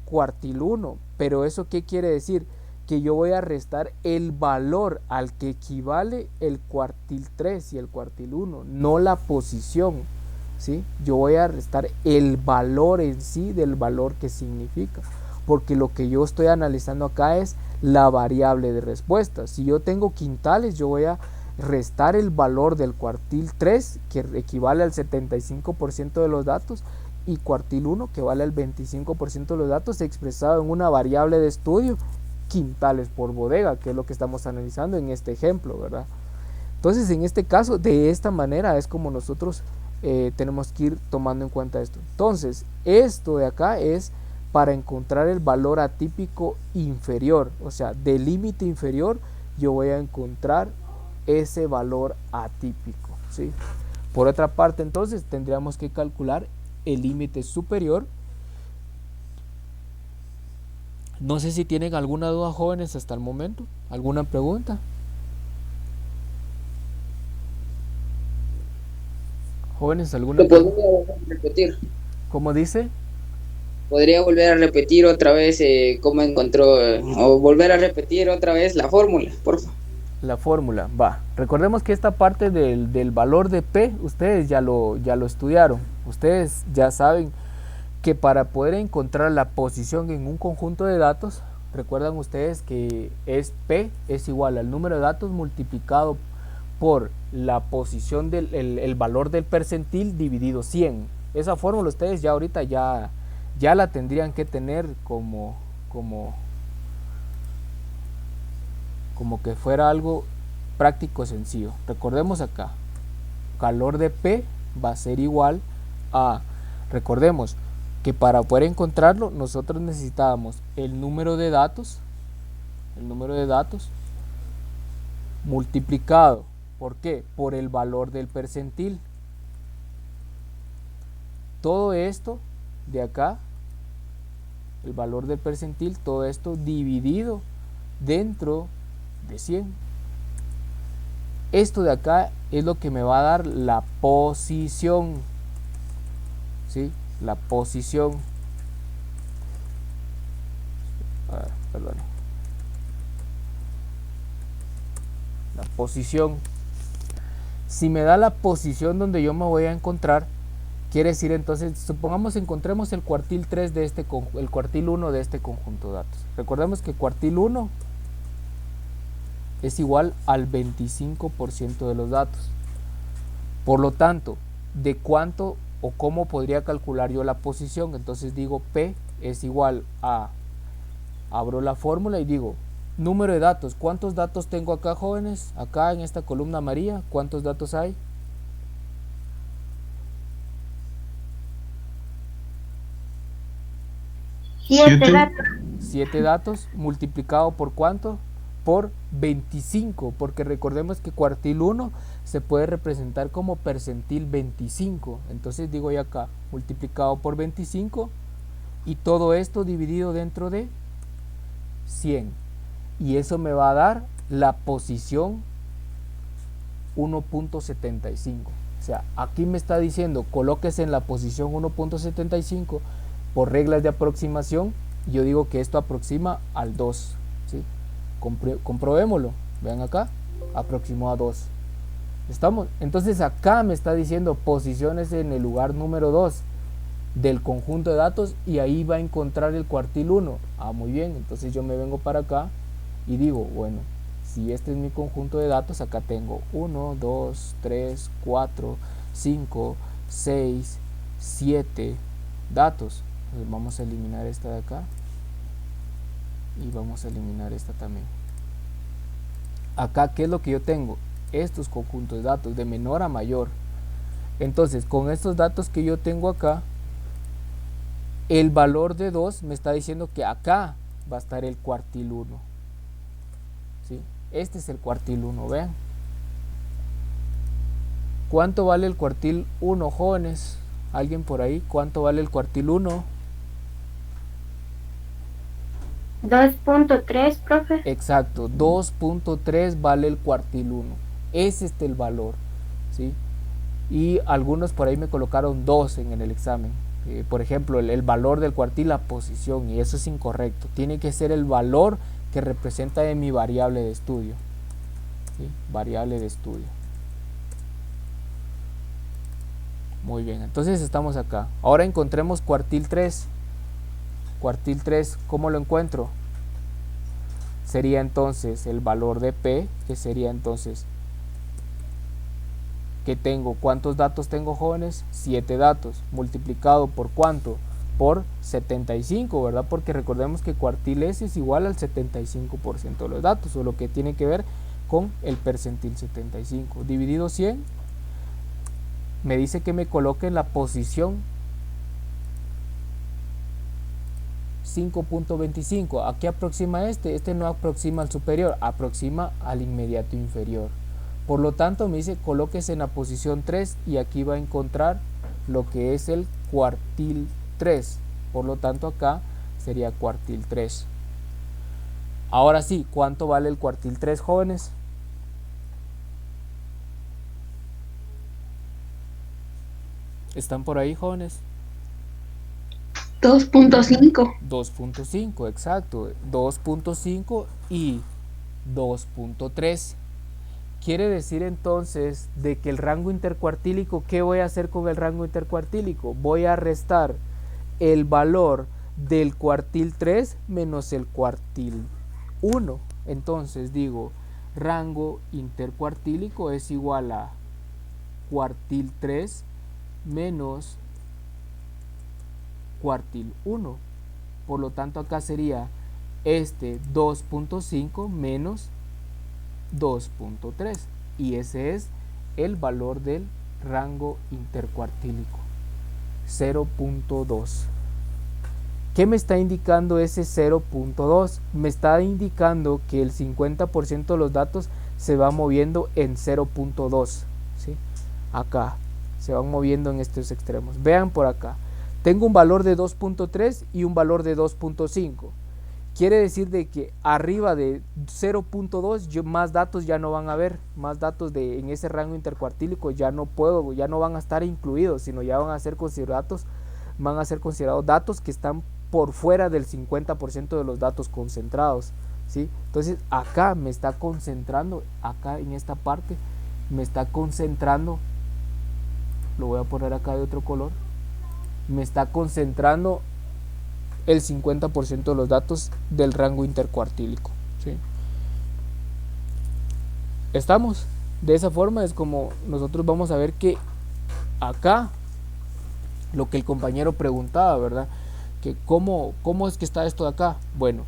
cuartil 1. Pero ¿eso qué quiere decir? Que yo voy a restar el valor al que equivale el cuartil 3 y el cuartil 1, no la posición, ¿sí? Yo voy a restar el valor en sí del valor que significa, porque lo que yo estoy analizando acá es la variable de respuesta. Si yo tengo quintales, yo voy a restar el valor del cuartil 3, que equivale al 75% de los datos, y cuartil 1, que vale al 25% de los datos, expresado en una variable de estudio, quintales por bodega, que es lo que estamos analizando en este ejemplo, ¿verdad? Entonces, en este caso, de esta manera es como nosotros tenemos que ir tomando en cuenta esto. Entonces, esto de acá es para encontrar el valor atípico inferior, o sea, del límite inferior yo voy a encontrar ese valor atípico, ¿sí? Por otra parte, entonces, tendríamos que calcular el límite superior. No sé si tienen alguna duda, jóvenes, hasta el momento. ¿Alguna pregunta? Jóvenes, ¿alguna pregunta? ¿Podría volver a repetir? ¿Cómo dice? ¿Podría volver a repetir otra vez cómo encontró, o volver a repetir otra vez la fórmula, por favor? La fórmula, va. Recordemos que esta parte del valor de P, ustedes ya lo estudiaron. Ustedes ya saben que para poder encontrar la posición en un conjunto de datos, recuerdan ustedes que P es igual al número de datos multiplicado por la posición el valor del percentil dividido 100. Esa fórmula ustedes ya ahorita ya la tendrían que tener como que fuera algo práctico sencillo. Recordemos acá, valor de P va a ser igual a, recordemos que para poder encontrarlo nosotros necesitábamos el número de datos multiplicado, ¿por qué? Por el valor del percentil. Todo esto de acá, el valor del percentil, todo esto dividido dentro de 100. Esto de acá es lo que me va a dar la posición, ¿sí? La posición. Perdón. La posición. Si me da la posición donde yo me voy a encontrar, quiere decir entonces, supongamos encontremos el cuartil 3 de el cuartil 1 de este conjunto de datos. Recordemos que cuartil 1 es igual al 25% de los datos. Por lo tanto, ¿de cuánto o cómo podría calcular yo la posición? Entonces digo P es igual a, abro la fórmula y digo, número de datos. ¿Cuántos datos tengo acá, jóvenes? Acá en esta columna amarilla, ¿cuántos datos hay? Siete datos. 7 datos multiplicado por ¿cuánto? Por 25, porque recordemos que cuartil 1 se puede representar como percentil 25. Entonces digo ya acá, multiplicado por 25 y todo esto dividido dentro de 100. Y eso me va a dar la posición 1.75. O sea, aquí me está diciendo, colóquese en la posición 1.75 por reglas de aproximación. Yo digo que esto aproxima al 2, ¿sí? Comprobémoslo, vean acá, aproximó a 2. ¿Estamos? Entonces acá me está diciendo posiciones en el lugar número 2 del conjunto de datos y ahí va a encontrar el cuartil 1. Ah, muy bien, entonces yo me vengo para acá y digo, bueno, si este es mi conjunto de datos, acá tengo 1, 2, 3, 4, 5, 6, 7 datos. Entonces vamos a eliminar esta de acá y vamos a eliminar esta también. Acá, ¿qué es lo que yo tengo? Estos conjuntos de datos de menor a mayor. Entonces, con estos datos que yo tengo acá, el valor de 2 me está diciendo que acá va a estar el cuartil 1, ¿sí? Este es el cuartil 1, vean. ¿Cuánto vale el cuartil 1, jóvenes? ¿Alguien por ahí? ¿Cuánto vale el cuartil 1? 2.3, profe. Exacto, 2.3 vale el cuartil 1. Es el valor, ¿sí? y algunos por ahí me colocaron 2 en el examen. Por ejemplo, el valor del cuartil, la posición, y eso es incorrecto. Tiene que ser el valor que representa de mi variable de estudio. ¿Sí? Variable de estudio. Muy bien, entonces estamos acá. Ahora encontremos cuartil 3. Cuartil 3, ¿cómo lo encuentro? Sería entonces el valor de P, que sería entonces que tengo, ¿cuántos datos tengo, jóvenes? 7 datos, multiplicado por ¿cuánto? Por 75, ¿verdad? Porque recordemos que cuartil S es igual al 75% de los datos, o lo que tiene que ver con el percentil 75. Dividido 100, me dice que me coloque en la posición 5.25. ¿A qué aproxima este? Este no aproxima al superior, aproxima al inmediato inferior. Por lo tanto, me dice colóquese en la posición 3 y aquí va a encontrar lo que es el cuartil 3. Por lo tanto, acá sería cuartil 3. Ahora sí, ¿cuánto vale el cuartil 3, jóvenes? ¿Están por ahí, jóvenes? 2.5. 2.5, exacto. 2.5 y 2.3. Quiere decir entonces de que el rango intercuartílico, ¿qué voy a hacer con el rango intercuartílico? Voy a restar el valor del cuartil 3 menos el cuartil 1. Entonces digo, rango intercuartílico es igual a cuartil 3 menos cuartil 1. Por lo tanto, acá sería este 2.5 menos 2.3, y ese es el valor del rango intercuartílico, 0.2. ¿Qué me está indicando ese 0.2? Me está indicando que el 50% de los datos se va moviendo en 0.2, ¿sí? Acá se van moviendo en estos extremos. Vean por acá, tengo un valor de 2.3 y un valor de 2.5. Quiere decir de que arriba de 0.2 más datos ya no van a haber, más datos en ese rango intercuartílico ya no van a estar incluidos, sino ya van a ser considerados datos que están por fuera del 50% de los datos concentrados, ¿sí? Entonces acá me está concentrando, acá en esta parte me está concentrando, lo voy a poner acá de otro color, me está concentrando el 50% de los datos del rango intercuartílico, ¿sí? Estamos, de esa forma es como nosotros vamos a ver que acá lo que el compañero preguntaba, ¿verdad? Que cómo es que está esto de acá. Bueno,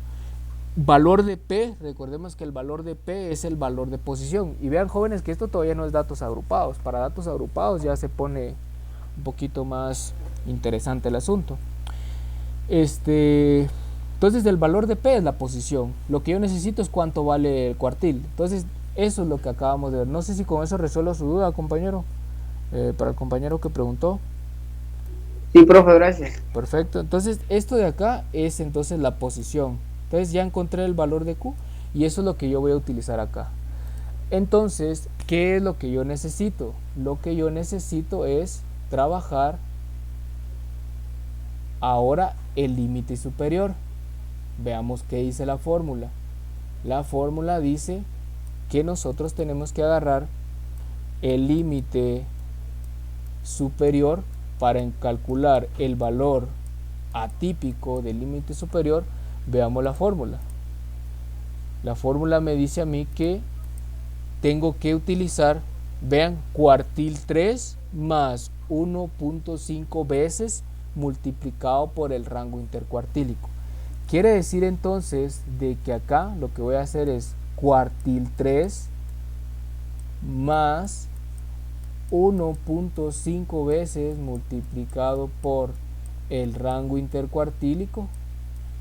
valor de P, recordemos que el valor de P es el valor de posición, y vean, jóvenes, que esto todavía no es datos agrupados. Para datos agrupados ya se pone un poquito más interesante el asunto. Entonces el valor de P es la posición. Lo que yo necesito es cuánto vale el cuartil. Entonces eso es lo que acabamos de ver. No sé si con eso resuelvo su duda, compañero. Para el compañero que preguntó. Sí, profe, gracias. Perfecto. Entonces esto de acá es entonces la posición. Entonces ya encontré el valor de Q y eso es lo que yo voy a utilizar acá. Entonces, ¿qué es lo que yo necesito? Lo que yo necesito es trabajar ahora el límite superior. Veamos qué dice la fórmula. La fórmula dice que nosotros tenemos que agarrar el límite superior para calcular el valor atípico del límite superior. Veamos la fórmula. La fórmula me dice a mí que tengo que utilizar, vean, cuartil 3 más 1.5 veces multiplicado por el rango intercuartílico. Quiere decir entonces de que acá lo que voy a hacer es cuartil 3 más 1.5 veces multiplicado por el rango intercuartílico,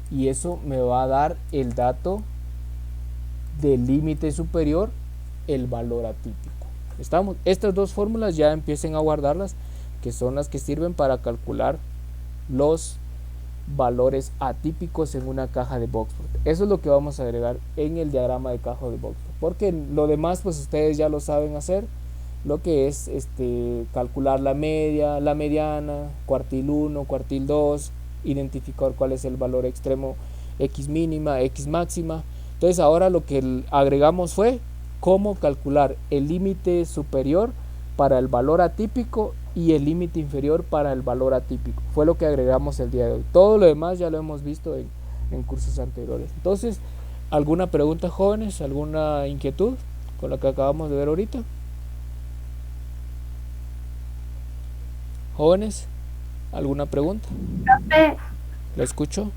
y eso me va a dar el dato del límite superior, el valor atípico. ¿Estamos? Estas dos fórmulas ya empiecen a guardarlas, que son las que sirven para calcular los valores atípicos en una caja de Boxford. Eso es lo que vamos a agregar en el diagrama de caja de Boxford, porque lo demás pues ustedes ya lo saben hacer. lo que es calcular la media, la mediana, cuartil 1, cuartil 2, identificar cuál es el valor extremo x mínima, x máxima. Entonces ahora lo que agregamos fue cómo calcular el límite superior para el valor atípico y el límite inferior para el valor atípico. Fue lo que agregamos el día de hoy. Todo lo demás ya lo hemos visto en cursos anteriores. Entonces, ¿alguna pregunta, jóvenes? ¿Alguna inquietud con lo que acabamos de ver ahorita? Jóvenes, ¿alguna pregunta? Profe, ¿Lo escucho?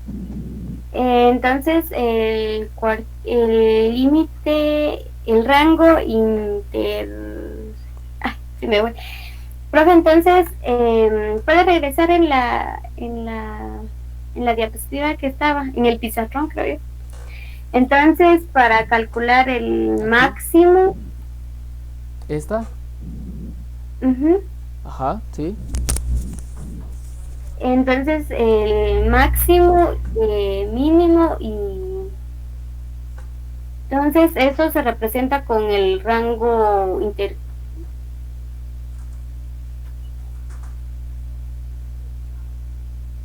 entonces el límite, el rango se me fue. Profe, entonces puede regresar en la diapositiva que estaba, en el pizarrón, creo yo. Entonces, para calcular el máximo. ¿Esta? Uh-huh. Ajá, sí. Entonces, el máximo, mínimo y... Entonces, eso se representa con el rango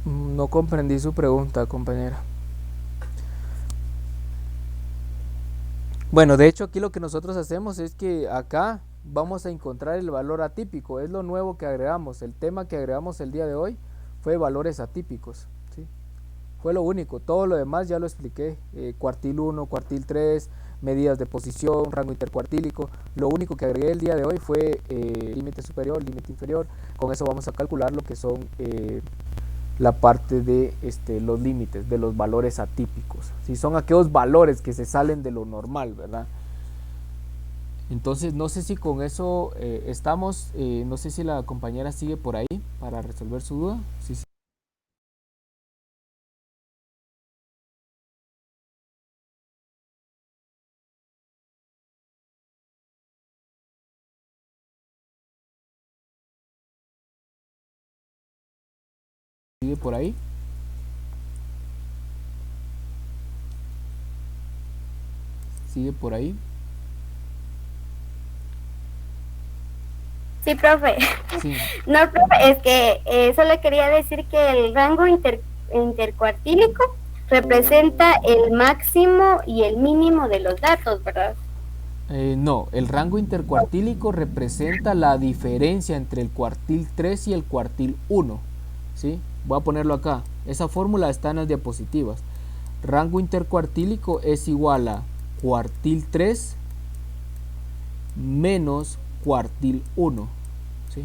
No comprendí su pregunta, compañera. Bueno, de hecho aquí lo que nosotros hacemos es que acá vamos a encontrar el valor atípico. Es lo nuevo que agregamos. El tema que agregamos el día de hoy fue valores atípicos, ¿sí? Fue lo único. Todo lo demás ya lo expliqué. Cuartil 1, cuartil 3, medidas de posición, rango intercuartílico. Lo único que agregué el día de hoy fue límite superior, límite inferior. Con eso vamos a calcular lo que son la parte de los límites, de los valores atípicos. Si son aquellos valores que se salen de lo normal, ¿verdad? Entonces no sé si con eso estamos, no sé si la compañera sigue por ahí para resolver su duda. Sí. ¿Sigue por ahí? ¿Sigue por ahí? Sí, profe. Sí. No, profe, es que solo quería decir que el rango intercuartílico representa el máximo y el mínimo de los datos, ¿verdad? No, el rango intercuartílico representa la diferencia entre el cuartil 3 y el cuartil 1, ¿sí? Voy a ponerlo acá. Esa fórmula está en las diapositivas. Rango intercuartílico es igual a cuartil 3 menos cuartil 1, ¿sí?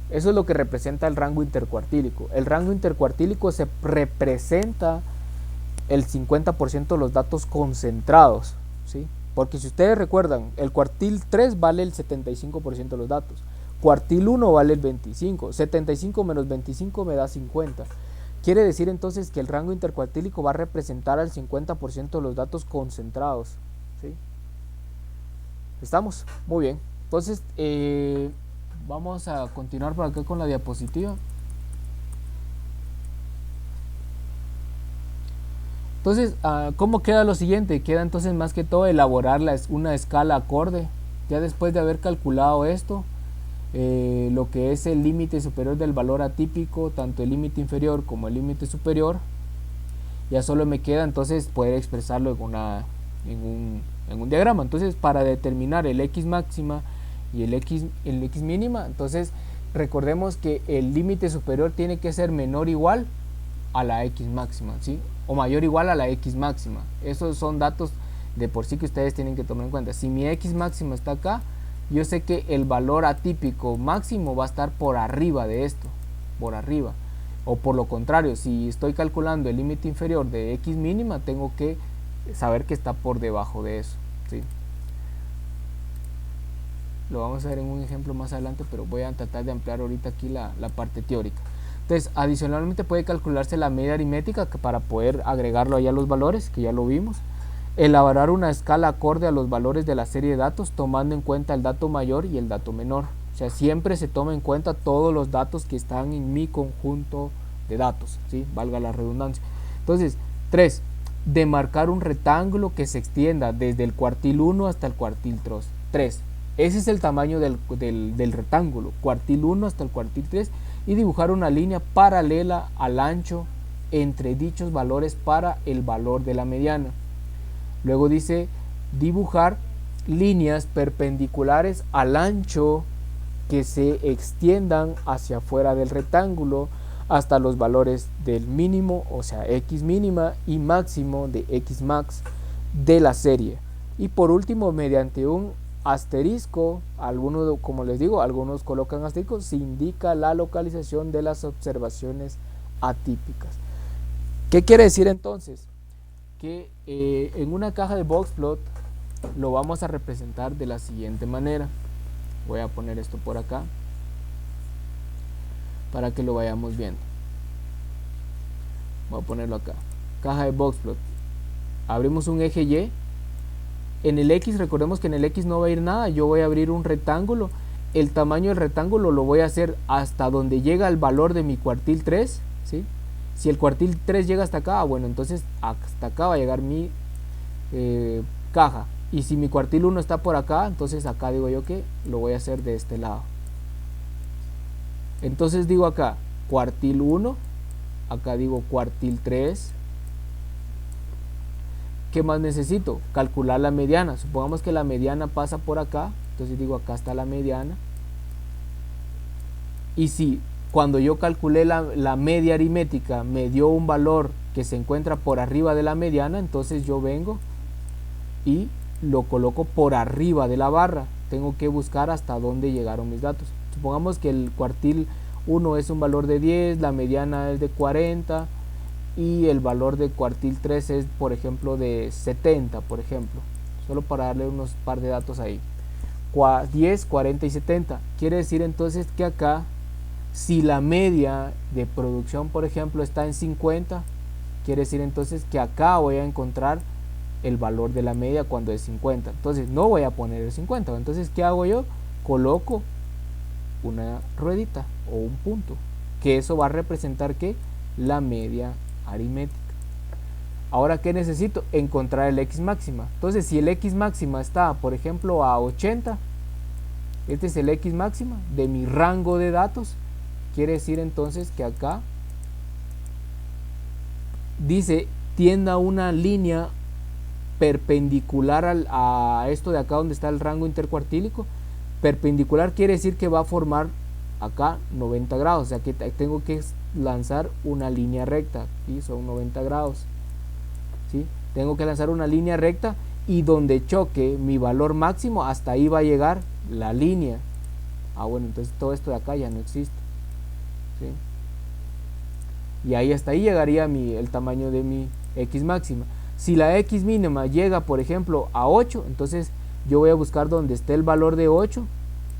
Eso es lo que representa el rango intercuartílico. El rango intercuartílico se representa el 50% de los datos concentrados, ¿sí? Porque si ustedes recuerdan, el cuartil 3 vale el 75% de los datos. Cuartil 1 vale el 25. 75 menos 25 me da 50. Quiere decir entonces que el rango intercuartílico va a representar al 50% de los datos concentrados, ¿sí? ¿Estamos? Muy bien. Entonces, vamos a continuar por acá con la diapositiva. Entonces, ¿cómo queda lo siguiente? Queda entonces más que todo elaborar una escala acorde. Ya después de haber calculado esto, lo que es el límite superior del valor atípico, tanto el límite inferior como el límite superior, ya solo me queda entonces poder expresarlo en un diagrama. Entonces, para determinar el x máxima y el x mínima, entonces recordemos que el límite superior tiene que ser menor o igual a la x máxima, ¿sí? O mayor o igual a la x máxima. Esos son datos de por sí que ustedes tienen que tomar en cuenta. Si mi x máxima está acá, yo sé que el valor atípico máximo va a estar por arriba de esto, por arriba. O por lo contrario, si estoy calculando el límite inferior de x mínima, tengo que saber que está por debajo de eso, ¿sí? Lo vamos a ver en un ejemplo más adelante, pero voy a tratar de ampliar ahorita aquí la parte teórica. Entonces, adicionalmente puede calcularse la media aritmética para poder agregarlo allá a los valores, que ya lo vimos. Elaborar una escala acorde a los valores de la serie de datos, tomando en cuenta el dato mayor y el dato menor. O sea, siempre se toma en cuenta todos los datos que están en mi conjunto de datos, ¿sí? Valga la redundancia. Entonces, 3. Demarcar un rectángulo que se extienda desde el cuartil 1 hasta el cuartil 3. Ese es el tamaño del rectángulo, cuartil 1 hasta el cuartil 3, y dibujar una línea paralela al ancho entre dichos valores para el valor de la mediana. Luego dice dibujar líneas perpendiculares al ancho que se extiendan hacia afuera del rectángulo hasta los valores del mínimo, o sea x mínima, y máximo de x max de la serie. Y por último, mediante un asterisco, algunos, como les digo, algunos colocan asteriscos, se indica la localización de las observaciones atípicas. ¿Qué quiere decir entonces? Que en una caja de boxplot lo vamos a representar de la siguiente manera. Voy a poner esto por acá para que lo vayamos viendo. Voy a ponerlo acá. Caja de boxplot. Abrimos un eje Y. En el X, recordemos que en el X no va a ir nada. Yo voy a abrir un rectángulo. El tamaño del rectángulo lo voy a hacer hasta donde llega el valor de mi cuartil 3, ¿sí? Si el cuartil 3 llega hasta acá, bueno, entonces hasta acá va a llegar mi caja. Y si mi cuartil 1 está por acá, entonces acá digo yo que lo voy a hacer de este lado. Entonces digo acá cuartil 1, acá digo cuartil 3. ¿Qué más necesito? Calcular la mediana. Supongamos que la mediana pasa por acá, entonces digo acá está la mediana. Y si cuando yo calculé la media aritmética me dio un valor que se encuentra por arriba de la mediana, entonces yo vengo y lo coloco por arriba de la barra. Tengo que buscar hasta dónde llegaron mis datos. Supongamos que el cuartil 1 es un valor de 10, la mediana es de 40 y el valor de cuartil 3 es, por ejemplo, de 70, por ejemplo. Solo para darle unos par de datos ahí. 10, 40 y 70. Quiere decir entonces que acá, si la media de producción, por ejemplo, está en 50, quiere decir entonces que acá voy a encontrar el valor de la media cuando es 50. Entonces no voy a poner el 50. Entonces, ¿qué hago yo? Coloco una ruedita o un punto, que eso va a representar que la media aritmética. Ahora, ¿qué necesito? Encontrar el x máxima. Entonces, si el x máxima está, por ejemplo, a 80, este es el x máxima de mi rango de datos. Quiere decir entonces que acá dice tienda una línea perpendicular a esto de acá donde está el rango intercuartílico. Perpendicular quiere decir que va a formar acá 90 grados, o sea que tengo que lanzar una línea recta, y son 90 grados, ¿sí? Tengo que lanzar una línea recta y donde choque mi valor máximo, hasta ahí va a llegar la línea. Bueno, entonces todo esto de acá ya no existe, ¿sí? Y ahí hasta ahí llegaría el tamaño de mi x máxima. Si la x mínima llega, por ejemplo, a 8, entonces yo voy a buscar donde esté el valor de 8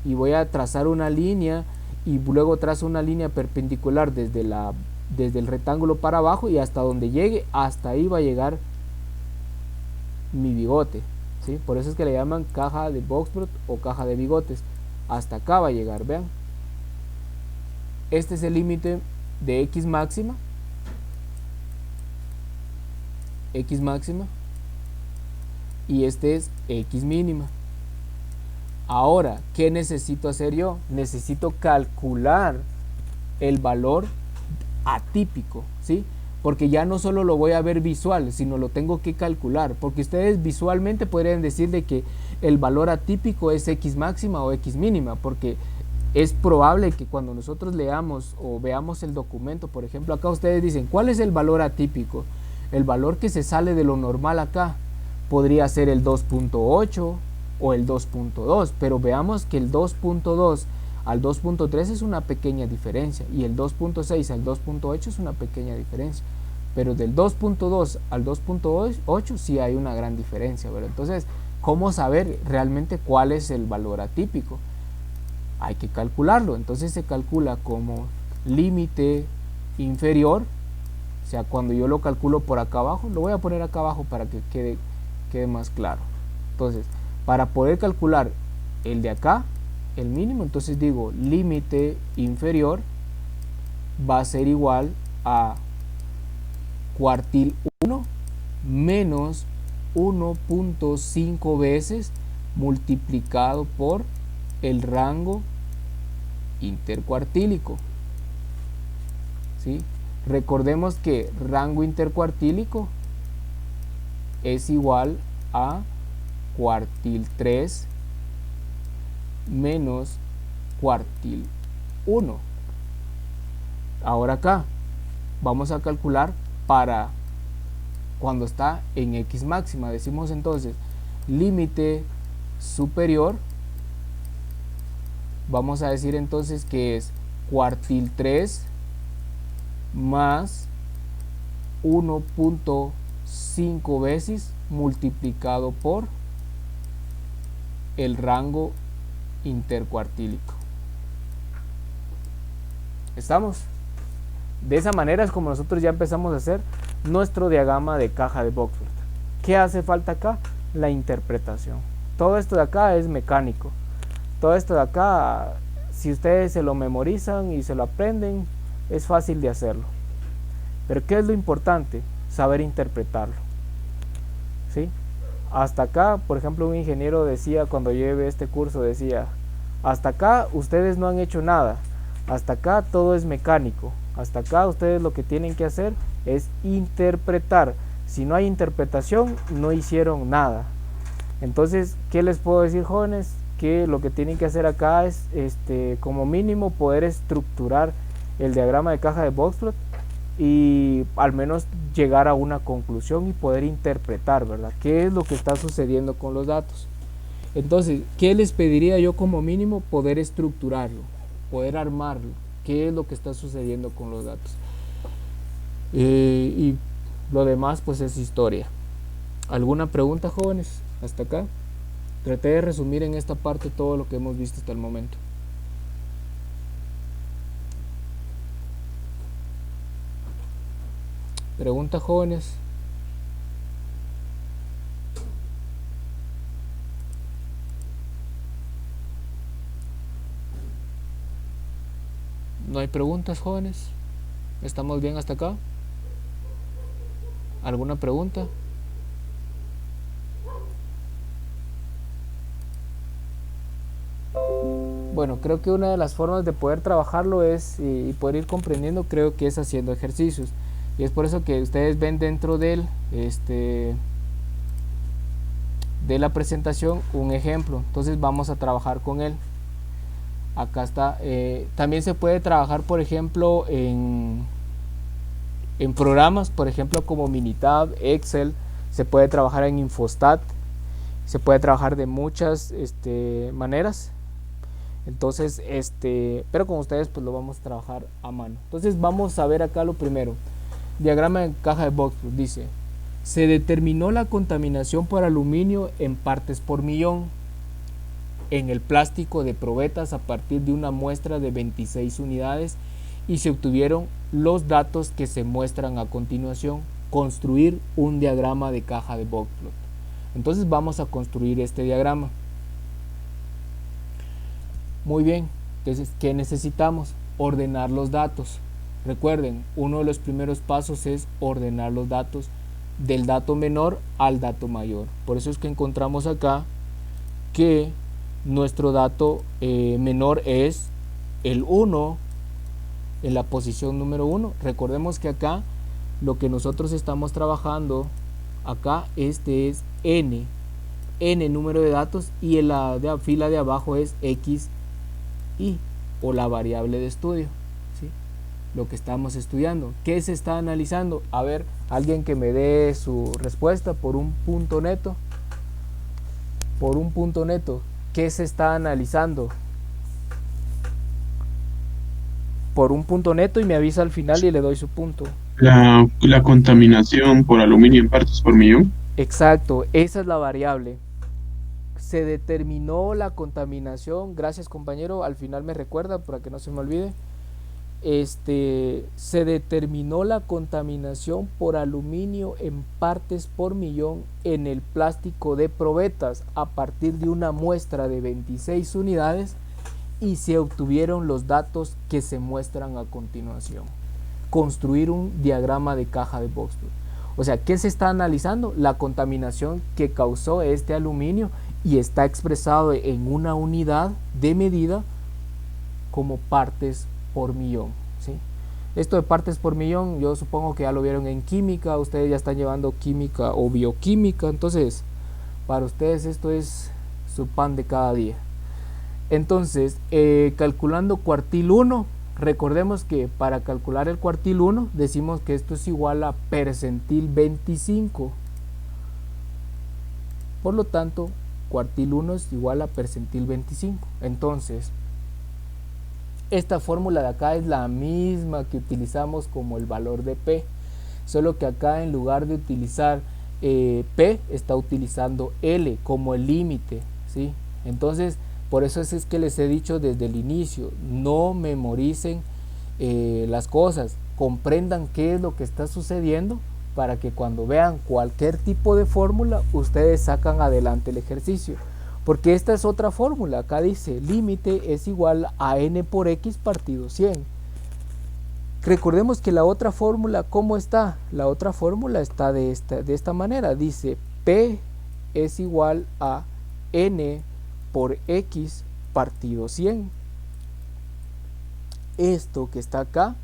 y voy a trazar una línea, y luego trazo una línea perpendicular desde el rectángulo para abajo, y hasta donde llegue, hasta ahí va a llegar mi bigote, ¿sí? Por eso es que le llaman caja de boxplot o caja de bigotes. Hasta acá va a llegar, vean. Este es el límite de x máxima. Y este es x mínima. Ahora, ¿qué necesito hacer yo? Necesito calcular el valor atípico, ¿sí? Porque ya no solo lo voy a ver visual, sino lo tengo que calcular, porque ustedes visualmente podrían decir de que el valor atípico es x máxima o x mínima, porque es probable que cuando nosotros leamos o veamos el documento, por ejemplo, acá ustedes dicen, ¿cuál es el valor atípico? El valor que se sale de lo normal acá podría ser el 2.8 o el 2.2, pero veamos que el 2.2 al 2.3 es una pequeña diferencia, y el 2.6 al 2.8 es una pequeña diferencia, pero del 2.2 al 2.8 sí hay una gran diferencia, ¿verdad? Entonces, ¿cómo saber realmente cuál es el valor atípico? Hay que calcularlo. Entonces se calcula como límite inferior, o sea, cuando yo lo calculo por acá abajo, lo voy a poner acá abajo para que quede más claro. Entonces, para poder calcular el de acá, el mínimo, entonces digo límite inferior va a ser igual a cuartil 1 menos 1.5 veces multiplicado por el rango intercuartílico. ¿Sí? Recordemos que rango intercuartílico es igual a cuartil 3 menos cuartil 1. Ahora acá vamos a calcular para cuando está en x máxima. Decimos entonces límite superior, vamos a decir entonces que es cuartil 3 más 1.5 veces multiplicado por el rango intercuartílico. ¿Estamos? De esa manera es como nosotros ya empezamos a hacer nuestro diagrama de caja de Boxford. ¿Qué hace falta acá? La interpretación. Todo esto de acá es mecánico. Todo esto de acá, si ustedes se lo memorizan y se lo aprenden, es fácil de hacerlo. Pero ¿qué es lo importante? Saber interpretarlo. ¿Sí? Hasta acá, por ejemplo, un ingeniero decía, cuando lleve este curso, decía, hasta acá ustedes no han hecho nada. Hasta acá todo es mecánico. Hasta acá ustedes lo que tienen que hacer es interpretar. Si no hay interpretación, no hicieron nada. Entonces, ¿qué les puedo decir, jóvenes? Que lo que tienen que hacer acá es, como mínimo, poder estructurar el diagrama de caja de Boxford y al menos llegar a una conclusión y poder interpretar, ¿verdad? ¿Qué es lo que está sucediendo con los datos? Entonces, ¿qué les pediría yo como mínimo? Poder estructurarlo, poder armarlo. ¿Qué es lo que está sucediendo con los datos? Y lo demás pues es historia. ¿Alguna pregunta, jóvenes? Hasta acá. Traté de resumir en esta parte todo lo que hemos visto hasta el momento. ¿Pregunta, jóvenes? ¿No hay preguntas, jóvenes? ¿Estamos bien hasta acá? ¿Alguna pregunta? Bueno, creo que una de las formas de poder trabajarlo es y poder ir comprendiendo, creo que es haciendo ejercicios. Y es por eso que ustedes ven dentro de la presentación un ejemplo. Entonces vamos a trabajar con él. Acá está. También se puede trabajar, por ejemplo, en programas, por ejemplo, como Minitab, Excel. Se puede trabajar en Infostat. Se puede trabajar de muchas maneras. Entonces, pero con ustedes pues lo vamos a trabajar a mano. Entonces vamos a ver acá lo primero. Diagrama de caja de Boxford. Dice, se determinó la contaminación por aluminio en partes por millón en el plástico de probetas a partir de una muestra de 26 unidades y se obtuvieron los datos que se muestran a continuación. Construir un diagrama de caja de Boxford. Entonces vamos a construir este diagrama. Muy bien, entonces, ¿qué necesitamos? Ordenar los datos. Recuerden, uno de los primeros pasos es ordenar los datos del dato menor al dato mayor. Por eso es que encontramos acá que nuestro dato menor es el 1 en la posición número 1. Recordemos que acá lo que nosotros estamos trabajando acá, es n número de datos, y en la fila de abajo es x y o la variable de estudio, ¿sí? Lo que estamos estudiando. ¿Qué se está analizando? A ver, alguien que me dé su respuesta por un punto neto. Por un punto neto, ¿qué se está analizando? Por un punto neto, y me avisa al final y le doy su punto. La contaminación por aluminio en partes por millón. Exacto, esa es la variable. Se determinó la contaminación, gracias compañero, al final me recuerda para que no se me olvide. Se determinó la contaminación por aluminio en partes por millón en el plástico de probetas a partir de una muestra de 26 unidades y se obtuvieron los datos que se muestran a continuación. Construir un diagrama de caja de Boxford. O sea, ¿qué se está analizando? La contaminación que causó este aluminio y está expresado en una unidad de medida como partes por millón, ¿sí? Esto de partes por millón, yo supongo que ya lo vieron en química, ustedes ya están llevando química o bioquímica, entonces para ustedes esto es su pan de cada día. Entonces, calculando cuartil 1, recordemos que para calcular el cuartil 1 decimos que esto es igual a percentil 25. Por lo tanto, cuartil 1 es igual a percentil 25. Entonces, esta fórmula de acá es la misma que utilizamos como el valor de P, solo que acá en lugar de utilizar P, está utilizando L como el límite, ¿sí? Entonces, por eso es que les he dicho desde el inicio, no memoricen las cosas, comprendan qué es lo que está sucediendo para que cuando vean cualquier tipo de fórmula, ustedes sacan adelante el ejercicio. Porque esta es otra fórmula, acá dice límite es igual a n por x partido 100. Recordemos que la otra fórmula, ¿cómo está? La otra fórmula está de esta manera, dice P es igual a n por x partido 100. Esto que está acá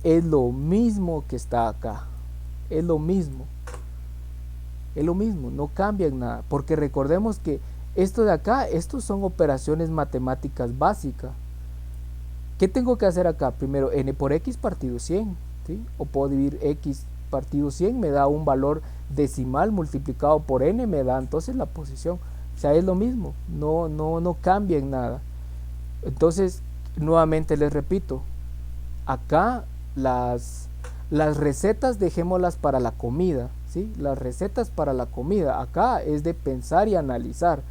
es lo mismo que está acá, es lo mismo, no cambia en nada, porque recordemos que esto de acá, estos son operaciones matemáticas básicas. ¿Qué tengo que hacer acá? Primero, n por x partido 100, ¿sí? O puedo dividir x partido 100, me da un valor decimal multiplicado por n, me da entonces la posición. O sea, es lo mismo, no cambia en nada. Entonces, nuevamente les repito, acá las recetas dejémoslas para la comida, ¿sí? Las recetas para la comida, acá es de pensar y analizar.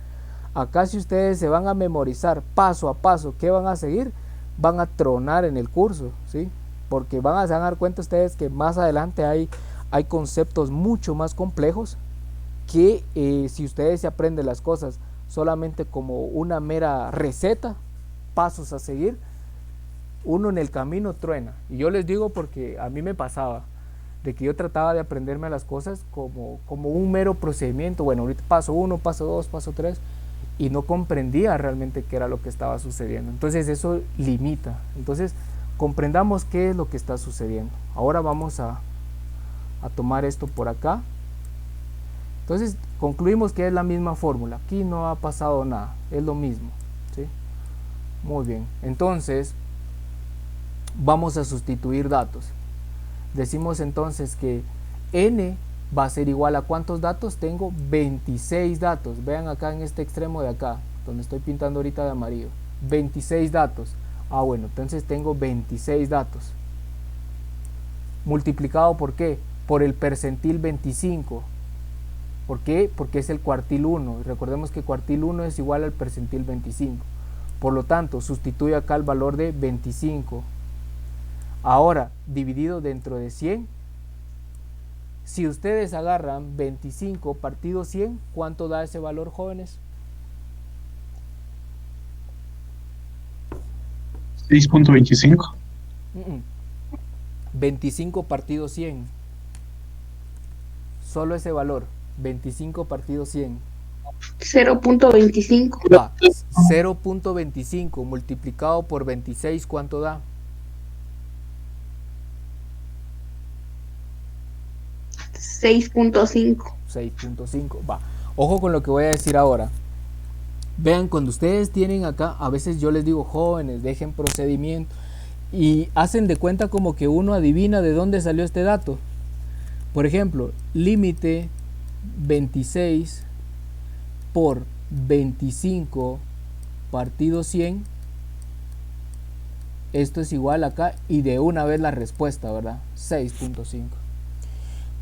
Acá si ustedes se van a memorizar paso a paso qué van a seguir, van a tronar en el curso, ¿sí? Porque se van a dar cuenta ustedes que más adelante hay conceptos mucho más complejos que si ustedes se aprenden las cosas solamente como una mera receta, pasos a seguir, uno en el camino truena. Y yo les digo porque a mí me pasaba de que yo trataba de aprenderme las cosas como un mero procedimiento. Bueno, ahorita paso 1, paso 2, paso 3, y no comprendía realmente qué era lo que estaba sucediendo. Entonces eso limita. Entonces comprendamos qué es lo que está sucediendo. Ahora vamos a tomar esto por acá. Entonces concluimos que es la misma fórmula. Aquí no ha pasado nada, es lo mismo, ¿sí? Muy bien, entonces vamos a sustituir datos. Decimos entonces que n va a ser igual a ¿cuántos datos? Tengo 26 datos. Vean acá en este extremo de acá, donde estoy pintando ahorita de amarillo. 26 datos. Bueno, entonces tengo 26 datos. Multiplicado ¿por qué? Por el percentil 25. ¿Por qué? Porque es el cuartil 1. Recordemos que cuartil 1 es igual al percentil 25. Por lo tanto, sustituyo acá el valor de 25. Ahora, dividido dentro de 100. Si ustedes agarran 25 partido 100, ¿cuánto da ese valor, jóvenes? 6.25. 25 partido 100. Solo ese valor. 25 partido 100. 0.25. 0.25 multiplicado por 26, ¿cuánto da? 6.5. 6.5. Ojo con lo que voy a decir ahora. Vean, cuando ustedes tienen acá, a veces yo les digo, jóvenes, dejen procedimiento, y hacen de cuenta como que uno adivina de dónde salió este dato. Por ejemplo, límite 26 por 25 partido 100. Esto es igual acá, y de una vez la respuesta, ¿verdad? 6.5.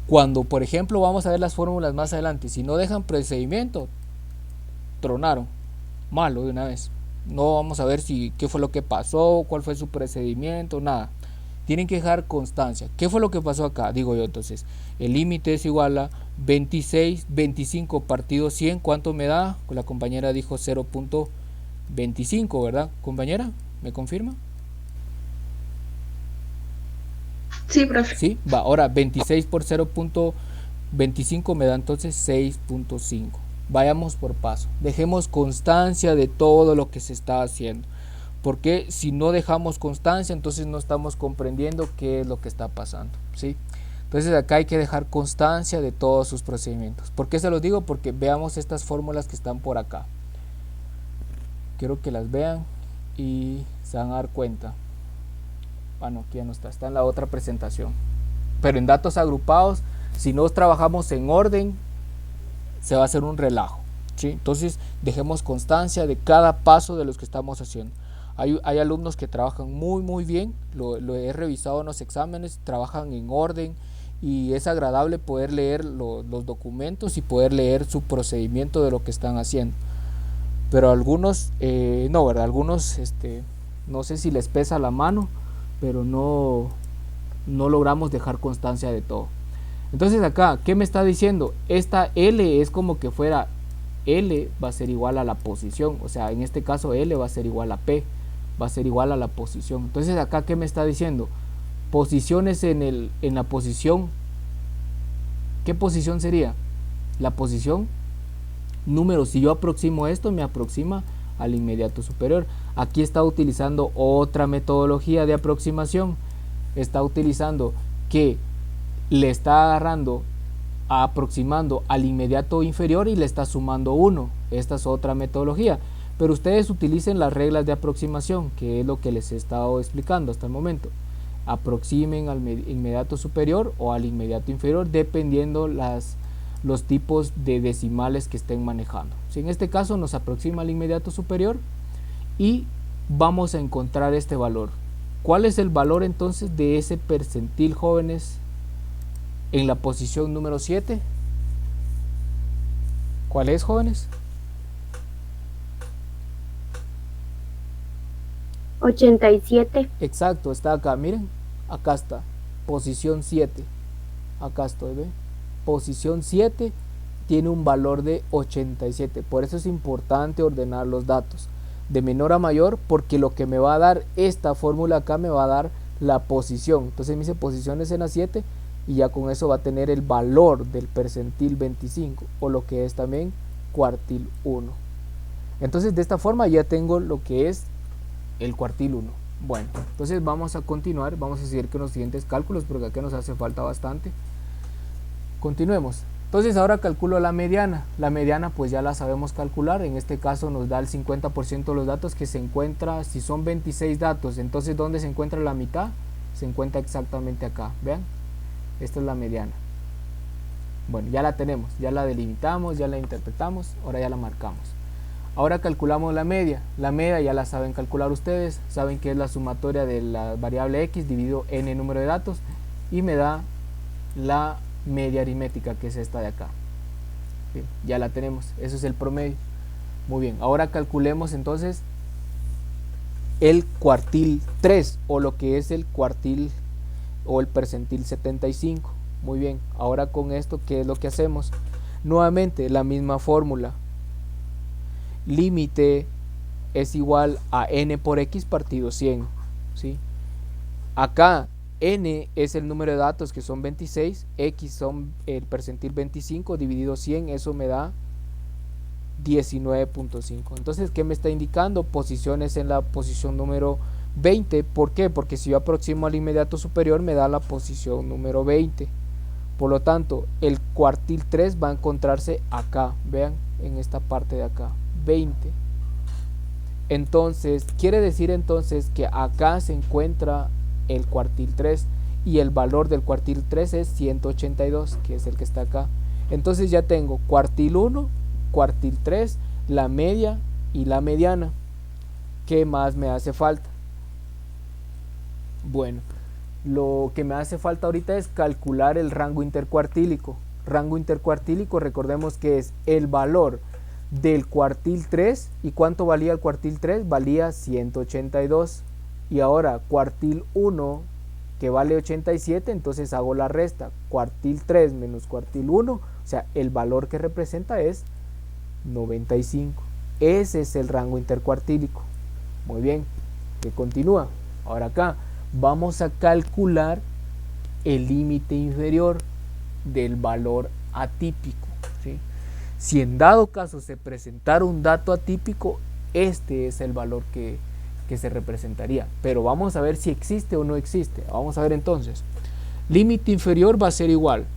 Cuando, por ejemplo, vamos a ver las fórmulas más adelante, si no dejan procedimiento, tronaron, malo de una vez. No vamos a ver qué fue lo que pasó, cuál fue su procedimiento, nada. Tienen que dejar constancia. ¿Qué fue lo que pasó acá? Digo yo, entonces, el límite es igual a 25 partido 100, ¿cuánto me da? La compañera dijo 0.25, ¿verdad, compañera? ¿Me confirma? Sí, profe. Sí, ahora 26 por 0.25 me da entonces 6.5. Vayamos por paso, dejemos constancia de todo lo que se está haciendo, porque si no dejamos constancia, entonces no estamos comprendiendo qué es lo que está pasando, ¿sí? Entonces acá hay que dejar constancia de todos sus procedimientos. ¿Por qué se los digo? Porque veamos estas fórmulas que están por acá. Quiero que las vean y se van a dar cuenta. Bueno, aquí ya no está en la otra presentación. Pero en datos agrupados, si no trabajamos en orden, se va a hacer un relajo, ¿sí? Entonces dejemos constancia de cada paso de los que estamos haciendo. Hay alumnos que trabajan muy bien, lo he revisado en los exámenes, trabajan en orden y es agradable poder leer los documentos y poder leer su procedimiento de lo que están haciendo. Pero algunos, no, ¿verdad? Algunos, no sé si les pesa la mano, pero no logramos dejar constancia de todo. Entonces acá, ¿qué me está diciendo? Esta L es como que fuera L va a ser igual a la posición, o sea, en este caso L va a ser igual a P, va a ser igual a la posición. Entonces acá, ¿qué me está diciendo? Posiciones en la posición. ¿Qué posición sería? La posición número. Si yo aproximo esto, me aproxima al inmediato superior. Aquí está utilizando otra metodología de aproximación. Está utilizando que le está agarrando, aproximando al inmediato inferior y le está sumando 1. Esta es otra metodología. Pero ustedes utilicen las reglas de aproximación, que es lo que les he estado explicando hasta el momento. Aproximen al inmediato superior o al inmediato inferior, dependiendo los tipos de decimales que estén manejando. Si en este caso nos aproxima al inmediato superior y vamos a encontrar este valor. ¿Cuál es el valor entonces de ese percentil, jóvenes, en la posición número 7? ¿Cuál es, jóvenes? 87. Exacto, está acá, miren, acá está, posición 7, acá estoy, ¿ve? Posición 7 tiene un valor de 87, por eso es importante ordenar los datos de menor a mayor, porque lo que me va a dar esta fórmula acá me va a dar la posición. Entonces me dice posiciones en la 7 y ya con eso va a tener el valor del percentil 25 o lo que es también cuartil 1. Entonces de esta forma ya tengo lo que es el cuartil 1. Bueno, entonces vamos a continuar, vamos a seguir con los siguientes cálculos porque acá nos hace falta bastante. Continuemos. Entonces ahora calculo la mediana. La mediana pues ya la sabemos calcular. En este caso nos da el 50% de los datos que se encuentra. Si son 26 datos, entonces ¿dónde se encuentra la mitad? Se encuentra exactamente acá. Vean, esta es la mediana. Bueno, ya la tenemos, ya la delimitamos, ya la interpretamos, ahora ya la marcamos. Ahora calculamos la media. La media ya la saben calcular ustedes. Saben que es la sumatoria de la variable x dividido n número de datos y me da la media aritmética, que es esta de acá. Bien, ya la tenemos, eso es el promedio. Muy bien, ahora calculemos entonces el cuartil 3 o lo que es el cuartil o el percentil 75. Muy bien, ahora con esto, ¿qué es lo que hacemos? Nuevamente la misma fórmula, límite es igual a n por x partido 100, ¿sí? Acá n es el número de datos, que son 26, x son el percentil 25 dividido 100, eso me da 19.5. Entonces, ¿qué me está indicando? Posiciones en la posición número 20. ¿Por qué? Porque si yo aproximo al inmediato superior me da la posición número 20. Por lo tanto, el cuartil 3 va a encontrarse acá, vean, en esta parte de acá, 20. Entonces, quiere decir entonces que acá se encuentra el cuartil 3 y el valor del cuartil 3 es 182, que es el que está acá. Entonces ya tengo cuartil 1, cuartil 3, la media y la mediana. ¿Qué más me hace falta? Bueno, lo que me hace falta ahorita es calcular el rango intercuartílico. Rango intercuartílico, recordemos que es el valor del cuartil 3. ¿Y cuánto valía el cuartil 3? Valía 182. Y ahora cuartil 1, que vale 87, entonces hago la resta. Cuartil 3 menos cuartil 1, o sea, el valor que representa es 95. Ese es el rango intercuartílico. Muy bien, que continúa. Ahora acá vamos a calcular el límite inferior del valor atípico, ¿sí? Si en dado caso se presentara un dato atípico, este es el valor que se representaría. Pero vamos a ver si existe o no existe. Vamos a ver entonces. Límite inferior va a ser igual.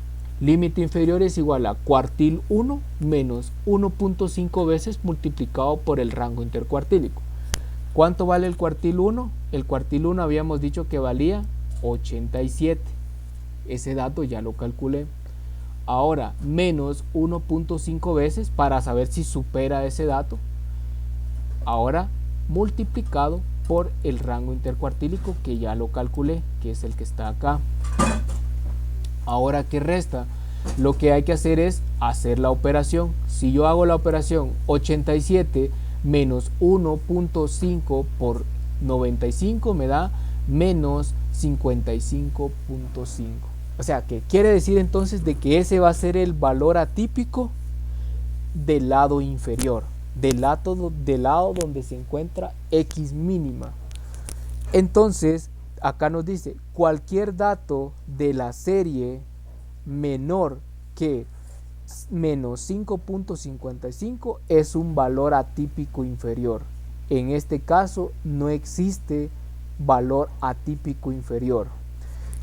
Límite inferior es igual a cuartil 1 menos 1.5 veces multiplicado por el rango intercuartílico. ¿Cuánto vale el cuartil 1? El cuartil 1 habíamos dicho que valía 87. Ese dato ya lo calculé. Ahora, menos 1.5 veces para saber si supera ese dato. Ahora, multiplicado por el rango intercuartílico que ya lo calculé, que es el que está acá. Ahora, ¿qué resta? Lo que hay que hacer es hacer la operación. Si yo hago la operación 87 menos 1.5 por 95 me da menos 55.5. O sea, que quiere decir entonces de que ese va a ser el valor atípico del lado inferior, del lado donde se encuentra X mínima. Entonces, acá nos dice, cualquier dato de la serie menor que menos 5.55 es un valor atípico inferior. En este caso no existe valor atípico inferior.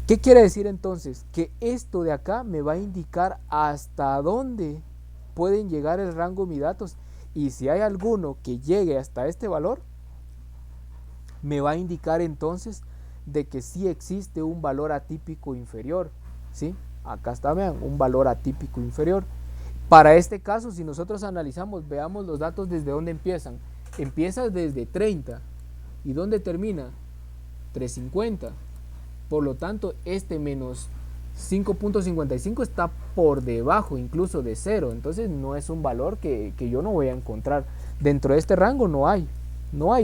¿Qué quiere decir entonces? Que esto de acá me va a indicar hasta dónde pueden llegar el rango de mis datos, y si hay alguno que llegue hasta este valor, me va a indicar entonces de que sí existe un valor atípico inferior, ¿sí? Acá está, vean, un valor atípico inferior. Para este caso, si nosotros analizamos, veamos los datos desde dónde empiezan. Empieza desde 30. ¿Y dónde termina? 350. Por lo tanto, este menos 5.55 está por debajo incluso de 0. Entonces no es un valor que yo no voy a encontrar. Dentro de este rango no hay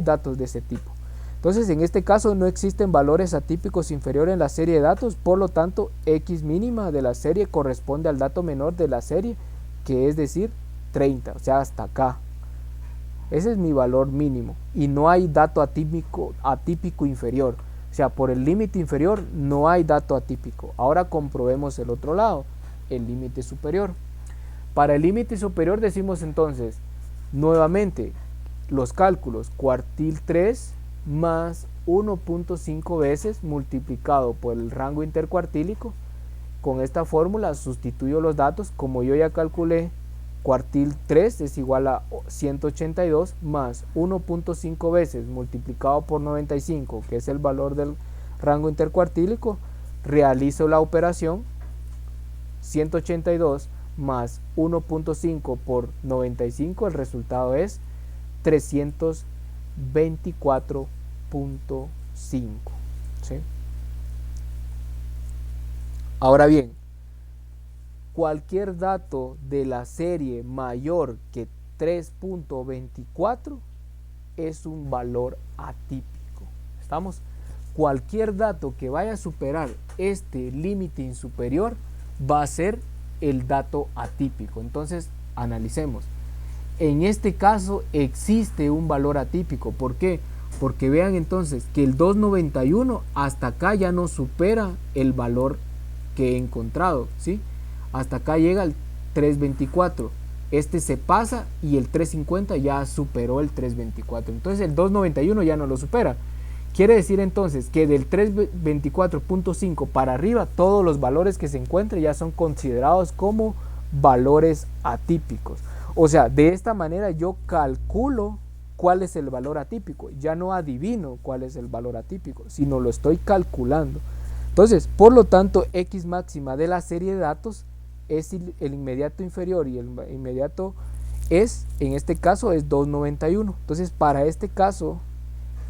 datos de ese tipo. Entonces en este caso no existen valores atípicos inferiores en la serie de datos. Por lo tanto, X mínima de la serie corresponde al dato menor de la serie, que es decir 30, o sea, hasta acá. Ese es mi valor mínimo y no hay dato atípico inferior. O sea, por el límite inferior no hay dato atípico. Ahora comprobemos el otro lado, el límite superior. Para el límite superior decimos entonces, nuevamente, los cálculos, cuartil 3 más 1.5 veces multiplicado por el rango intercuartílico. Con esta fórmula sustituyo los datos, como yo ya calculé, cuartil 3 es igual a 182 más 1.5 veces multiplicado por 95, que es el valor del rango intercuartílico. Realizo la operación 182 más 1.5 por 95, el resultado es 324.5, ¿sí? Ahora bien, cualquier dato de la serie mayor que 3.24 es un valor atípico. ¿Estamos? Cualquier dato que vaya a superar este límite superior va a ser el dato atípico. Entonces, analicemos. En este caso existe un valor atípico. ¿Por qué? Porque vean entonces que el 291 hasta acá ya no supera el valor que he encontrado, ¿sí? Hasta acá llega el 324. Este se pasa y el 350 ya superó el 324. Entonces el 291 ya no lo supera. Quiere decir entonces que del 324.5 para arriba todos los valores que se encuentren ya son considerados como valores atípicos. O sea, de esta manera yo calculo cuál es el valor atípico. Ya no adivino cuál es el valor atípico, sino lo estoy calculando. Entonces, por lo tanto, X máxima de la serie de datos es el inmediato inferior y el inmediato es, en este caso, es 291. Entonces, para este caso,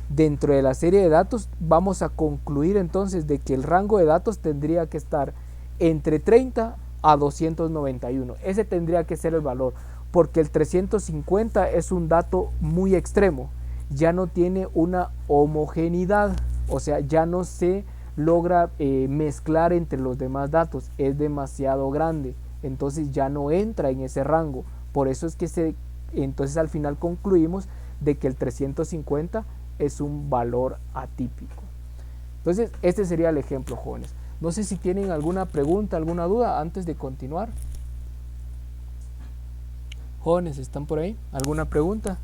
dentro de la serie de datos, vamos a concluir entonces de que el rango de datos tendría que estar entre 30 a 291. Ese tendría que ser el valor, porque el 350 es un dato muy extremo. Ya no tiene una homogeneidad, o sea, ya no se logra mezclar entre los demás datos, es demasiado grande, entonces ya no entra en ese rango. Por eso es que entonces al final concluimos de que el 350 es un valor atípico. Entonces este sería el ejemplo, jóvenes. No sé si tienen alguna pregunta, alguna duda antes de continuar. Jóvenes, ¿están por ahí? ¿Alguna pregunta?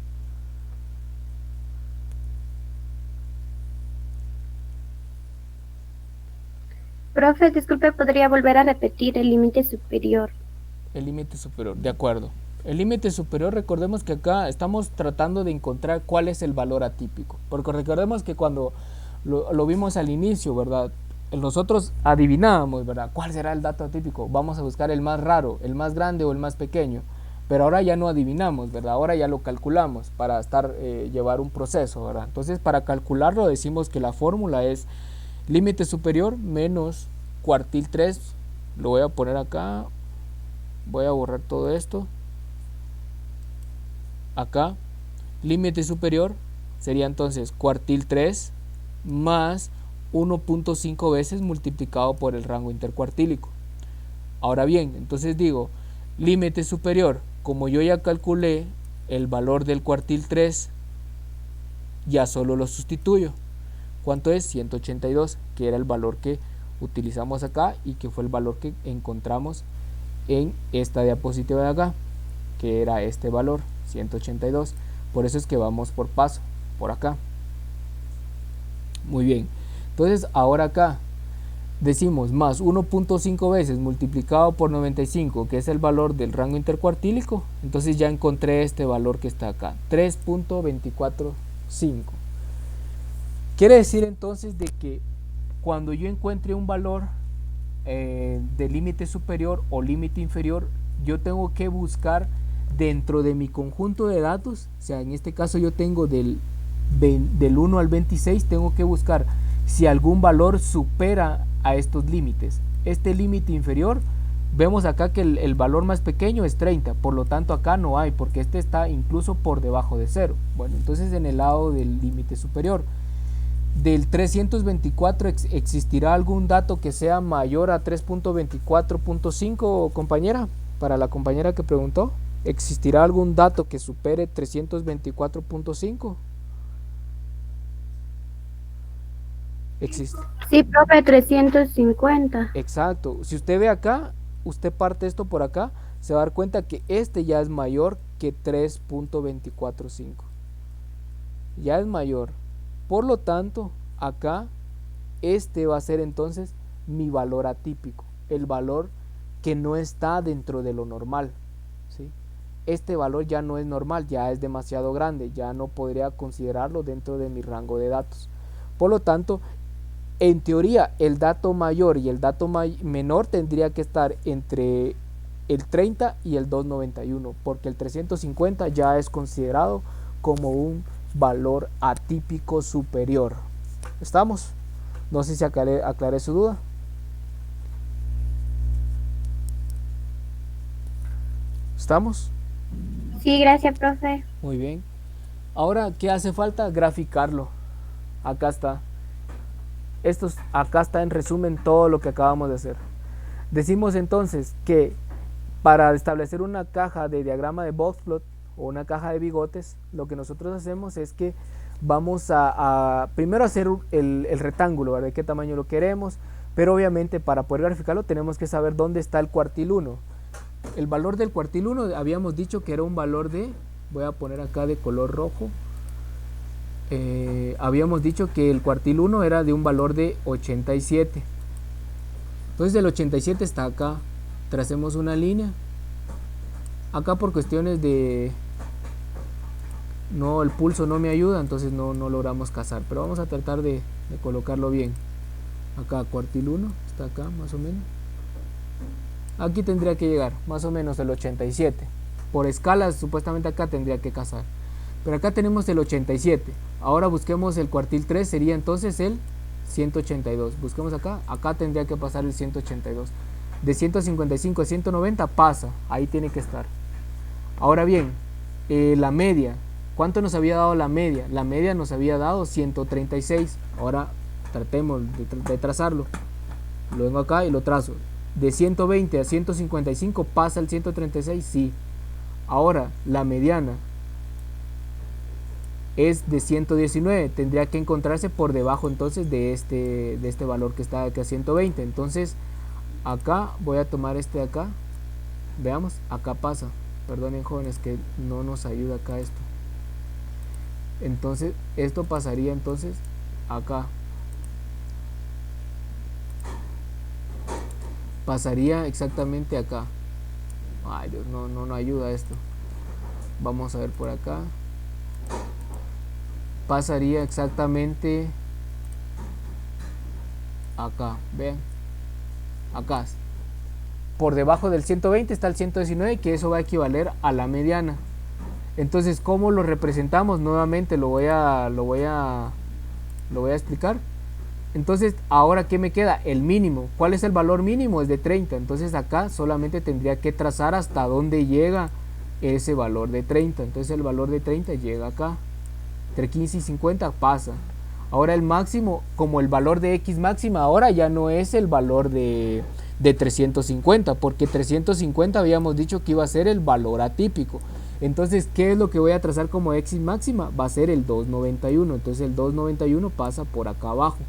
Profe, disculpe, ¿podría volver a repetir el límite superior? El límite superior, de acuerdo. El límite superior, recordemos que acá estamos tratando de encontrar cuál es el valor atípico. Porque recordemos que cuando lo vimos al inicio, ¿verdad? Nosotros adivinábamos, ¿verdad? ¿Cuál será el dato atípico? Vamos a buscar el más raro, el más grande o el más pequeño. Pero ahora ya no adivinamos, ¿verdad? Ahora ya lo calculamos para llevar un proceso, ¿verdad? Entonces, para calcularlo decimos que la fórmula es límite superior menos cuartil 3. Lo voy a poner acá. Voy a borrar todo esto. Acá, límite superior sería entonces cuartil 3 más 1.5 veces multiplicado por el rango intercuartílico. Ahora bien, entonces digo, límite superior, como yo ya calculé el valor del cuartil 3, ya solo lo sustituyo. ¿Cuánto es? 182, que era el valor que utilizamos acá y que fue el valor que encontramos en esta diapositiva de acá, que era este valor, 182. Por eso es que vamos por paso, por acá. Muy bien. Entonces ahora acá decimos más 1.5 veces multiplicado por 95, que es el valor del rango intercuartílico. Entonces ya encontré este valor que está acá, 3.245. Quiere decir entonces de que cuando yo encuentre un valor de límite superior o límite inferior, yo tengo que buscar dentro de mi conjunto de datos, o sea, en este caso yo tengo del 1 al 26, tengo que buscar si algún valor supera a estos límites. Este límite inferior, vemos acá que el valor más pequeño es 30, por lo tanto acá no hay, porque este está incluso por debajo de 0. Bueno, entonces en el lado del límite superior, del 324 ¿existirá algún dato que sea mayor a 3.24.5, compañera? Para la compañera que preguntó, ¿existirá algún dato que supere 324.5? Existe. Sí, profe, 350. Exacto. Si usted ve acá, usted parte esto por acá, se va a dar cuenta que este ya es mayor que 3.245. Ya es mayor. Por lo tanto, acá este va a ser entonces mi valor atípico, el valor que no está dentro de lo normal, ¿sí? Este valor ya no es normal, ya es demasiado grande, ya no podría considerarlo dentro de mi rango de datos. Por lo tanto, en teoría, el dato mayor y el dato menor tendría que estar entre el 30 y el 291, porque el 350 ya es considerado como un valor atípico superior. ¿Estamos? No sé si aclaré su duda. ¿Estamos? Sí, gracias, profe. Muy bien. Ahora, ¿qué hace falta? Graficarlo. Acá está. Acá está en resumen todo lo que acabamos de hacer. Decimos entonces que para establecer una caja de diagrama de boxplot o una caja de bigotes, lo que nosotros hacemos es que vamos a primero hacer el rectángulo, ¿verdad? De qué tamaño lo queremos, pero obviamente para poder graficarlo tenemos que saber dónde está el cuartil 1. El valor del cuartil 1 habíamos dicho que era un valor de, voy a poner acá de color rojo, habíamos dicho que el cuartil 1 era de un valor de 87. Entonces el 87 está acá, tracemos una línea. Acá por cuestiones de el pulso no me ayuda, entonces no logramos cazar, pero vamos a tratar de colocarlo bien. Acá cuartil 1 está acá más o menos, aquí tendría que llegar más o menos el 87. Por escalas supuestamente acá tendría que cazar, pero acá tenemos el 87. Ahora busquemos el cuartil 3, sería entonces el 182. Busquemos acá tendría que pasar el 182. De 155 a 190 pasa, ahí tiene que estar. Ahora bien, la media, ¿cuánto nos había dado la media? La media nos había dado 136. Ahora tratemos de trazarlo. Lo vengo acá y lo trazo. De 120 a 155 pasa el 136, sí. Ahora la mediana es de 119, tendría que encontrarse por debajo entonces de este valor que está acá, 120. Entonces acá voy a tomar este de acá, veamos, acá pasa, Perdonen jóvenes que no nos ayuda acá esto. Entonces esto pasaría entonces acá. Pasaría exactamente acá. Ay Dios, no ayuda esto. Vamos a ver por acá. Pasaría exactamente acá, vean, acá por debajo del 120 está el 119, que eso va a equivaler a la mediana. Entonces, ¿cómo lo representamos? Nuevamente lo voy a explicar. Entonces, ahora ¿qué me queda? El mínimo. ¿Cuál es el valor mínimo? Es de 30. Entonces acá solamente tendría que trazar hasta dónde llega ese valor de 30. Entonces el valor de 30 llega acá. Entre 15 y 50 pasa. Ahora el máximo, como el valor de X máxima, ahora ya no es el valor de 350, porque 350 habíamos dicho que iba a ser el valor atípico. Entonces, ¿qué es lo que voy a trazar como X máxima? Va a ser el 291. Entonces el 291 pasa por acá abajo.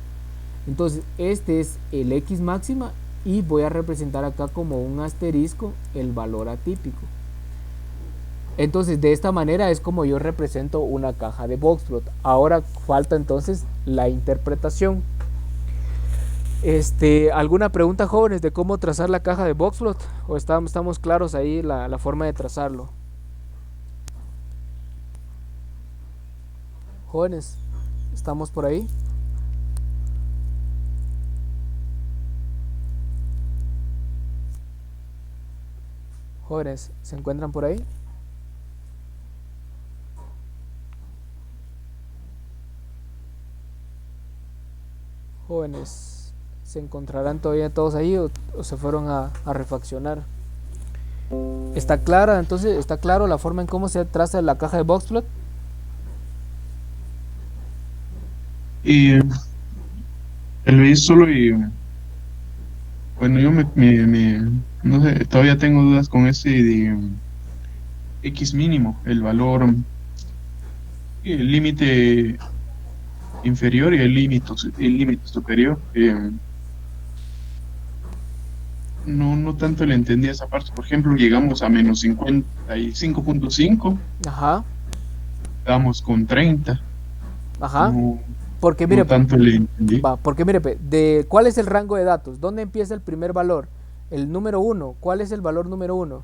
Entonces este es el X máxima y voy a representar acá como un asterisco el valor atípico. Entonces de esta manera es como yo represento una caja de boxplot. Ahora falta entonces la interpretación. ¿Alguna pregunta, jóvenes, de cómo trazar la caja de boxplot? ¿O estamos claros ahí la forma de trazarlo? Jóvenes, ¿estamos por ahí? Jóvenes, ¿se encuentran por ahí? Jóvenes, ¿se encontrarán todavía todos ahí o se fueron a refaccionar? ¿Está clara? Entonces, ¿está claro la forma en cómo se traza la caja de boxplot? Y el veis solo bueno, yo no sé, todavía tengo dudas con ese de X mínimo, el valor, el límite inferior y el límite superior. No tanto le entendí esa parte. Por ejemplo, llegamos a menos 55.5, Ajá, damos con 30. ajá. No, Porque no mire, tanto le entendí. porque mire, ¿cuál es el rango de datos? ¿Dónde empieza el primer valor? El número 1. ¿Cuál es el valor número 1?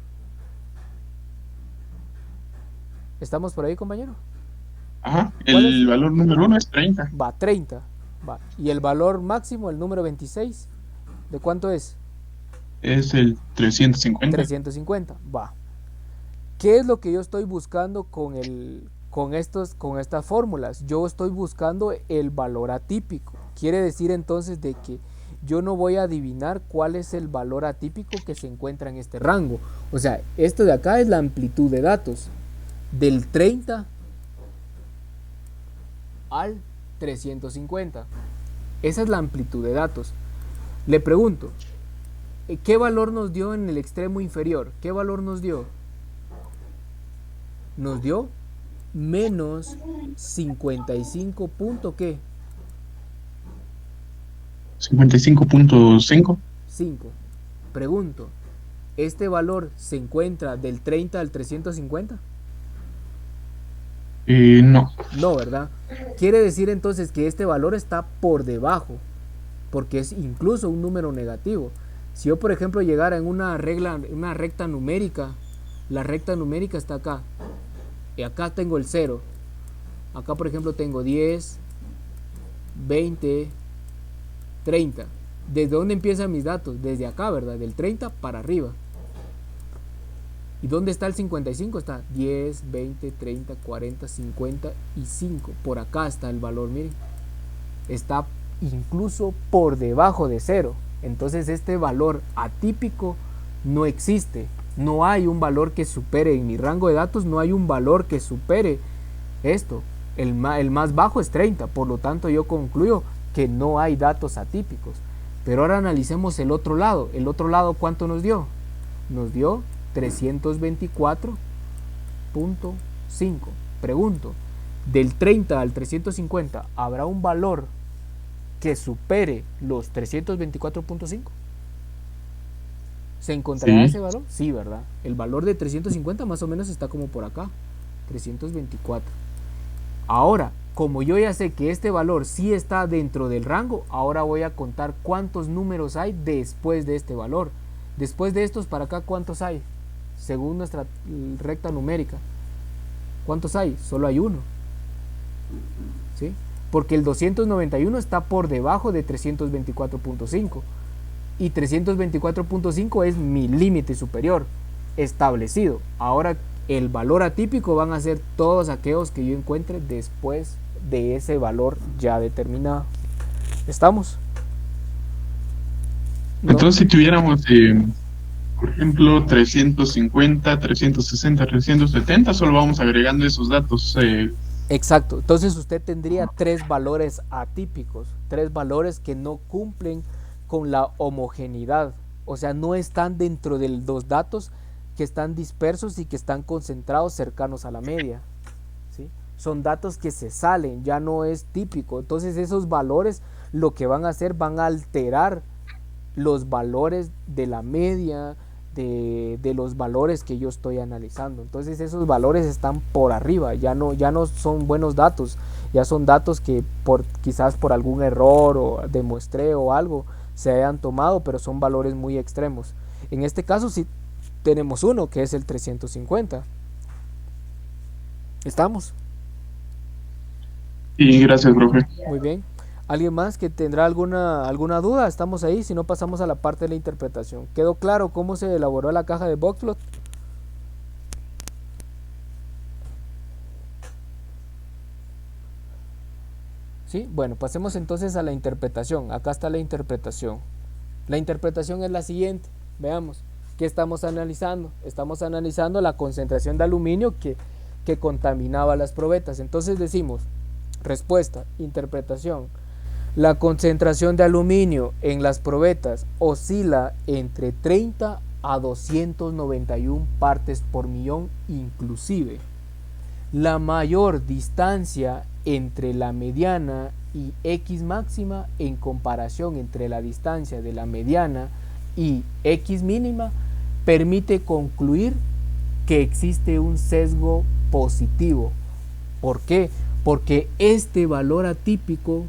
¿Estamos por ahí, compañero? Ajá, ¿Cuál el es? valor número 1 es 30. Va, 30. Va. ¿Y el valor máximo, el número 26? ¿De cuánto es? Es el 350. 350. Va. ¿Qué es lo que yo estoy buscando con estas fórmulas? Yo estoy buscando el valor atípico. Quiere decir entonces de que yo no voy a adivinar cuál es el valor atípico que se encuentra en este rango. O sea, esto de acá es la amplitud de datos. Del 30 al 350. Esa es la amplitud de datos. Le pregunto, ¿qué valor nos dio en el extremo inferior? ¿Qué valor nos dio? Nos dio menos 55 punto ¿qué? 55.5. 5. Pregunto, ¿este valor se encuentra del 30 al 350? No. No, ¿verdad? Quiere decir entonces que este valor está por debajo, porque es incluso un número negativo. Si yo, por ejemplo, llegara en una recta numérica, la recta numérica está acá, y acá tengo el 0. Acá, por ejemplo, tengo 10, 20, 30. ¿Desde dónde empiezan mis datos? Desde acá, ¿verdad? Del 30 para arriba. ¿Y dónde está el 55? Está 10, 20, 30, 40, 55. Por acá está el valor, miren. Está incluso por debajo de 0. Entonces este valor atípico no existe. No hay un valor que supere, en mi rango de datos no hay un valor que supere esto. El más bajo es 30. Por lo tanto yo concluyo que no hay datos atípicos. Pero ahora analicemos el otro lado. El otro lado, ¿cuánto nos dio? Nos dio 324.5. Pregunto, del 30 al 350, ¿habrá un valor que supere los 324.5? ¿Se encontrará Sí. ese valor? Sí, ¿verdad? El valor de 350 más o menos está como por acá, 324. Ahora, como yo ya sé que este valor sí está dentro del rango, ahora voy a contar cuántos números hay después de este valor. Después de estos para acá, ¿cuántos hay? Según nuestra recta numérica. ¿Cuántos hay? Solo hay uno. ¿Sí? Porque el 291 está por debajo de 324.5. Y 324.5 es mi límite superior establecido. Ahora el valor atípico van a ser todos aquellos que yo encuentre después de ese valor ya determinado. ¿Estamos? ¿No? Entonces, si tuviéramos, por ejemplo, 350, 360, 370, solo vamos agregando esos datos. Exacto. Entonces usted tendría tres valores atípicos, tres valores que no cumplen con la homogeneidad. O sea, no están dentro de los datos que están dispersos y que están concentrados cercanos a la media. ¿Sí? Son datos que se salen, ya no es típico. Entonces esos valores lo que van a hacer, van a alterar los valores de la media, de los valores que yo estoy analizando. Entonces esos valores están por arriba, ya no son buenos datos, ya son datos que quizás por algún error o de muestreo o algo se hayan tomado, pero son valores muy extremos. En este caso sí tenemos uno, que es el 350. ¿Estamos? Y gracias, profe. Muy bien. ¿Alguien más que tendrá alguna duda? Estamos ahí, si no pasamos a la parte de la interpretación. ¿Quedó claro cómo se elaboró la caja de Boxplot? ¿Sí? Bueno, pasemos entonces a la interpretación. Acá está la interpretación. La interpretación es la siguiente. Veamos, ¿qué estamos analizando? Estamos analizando la concentración de aluminio que contaminaba las probetas. Entonces decimos, respuesta, interpretación. La concentración de aluminio en las probetas oscila entre 30 a 291 partes por millón inclusive. La mayor distancia entre la mediana y X máxima en comparación entre la distancia de la mediana y X mínima permite concluir que existe un sesgo positivo. ¿Por qué? Porque este valor atípico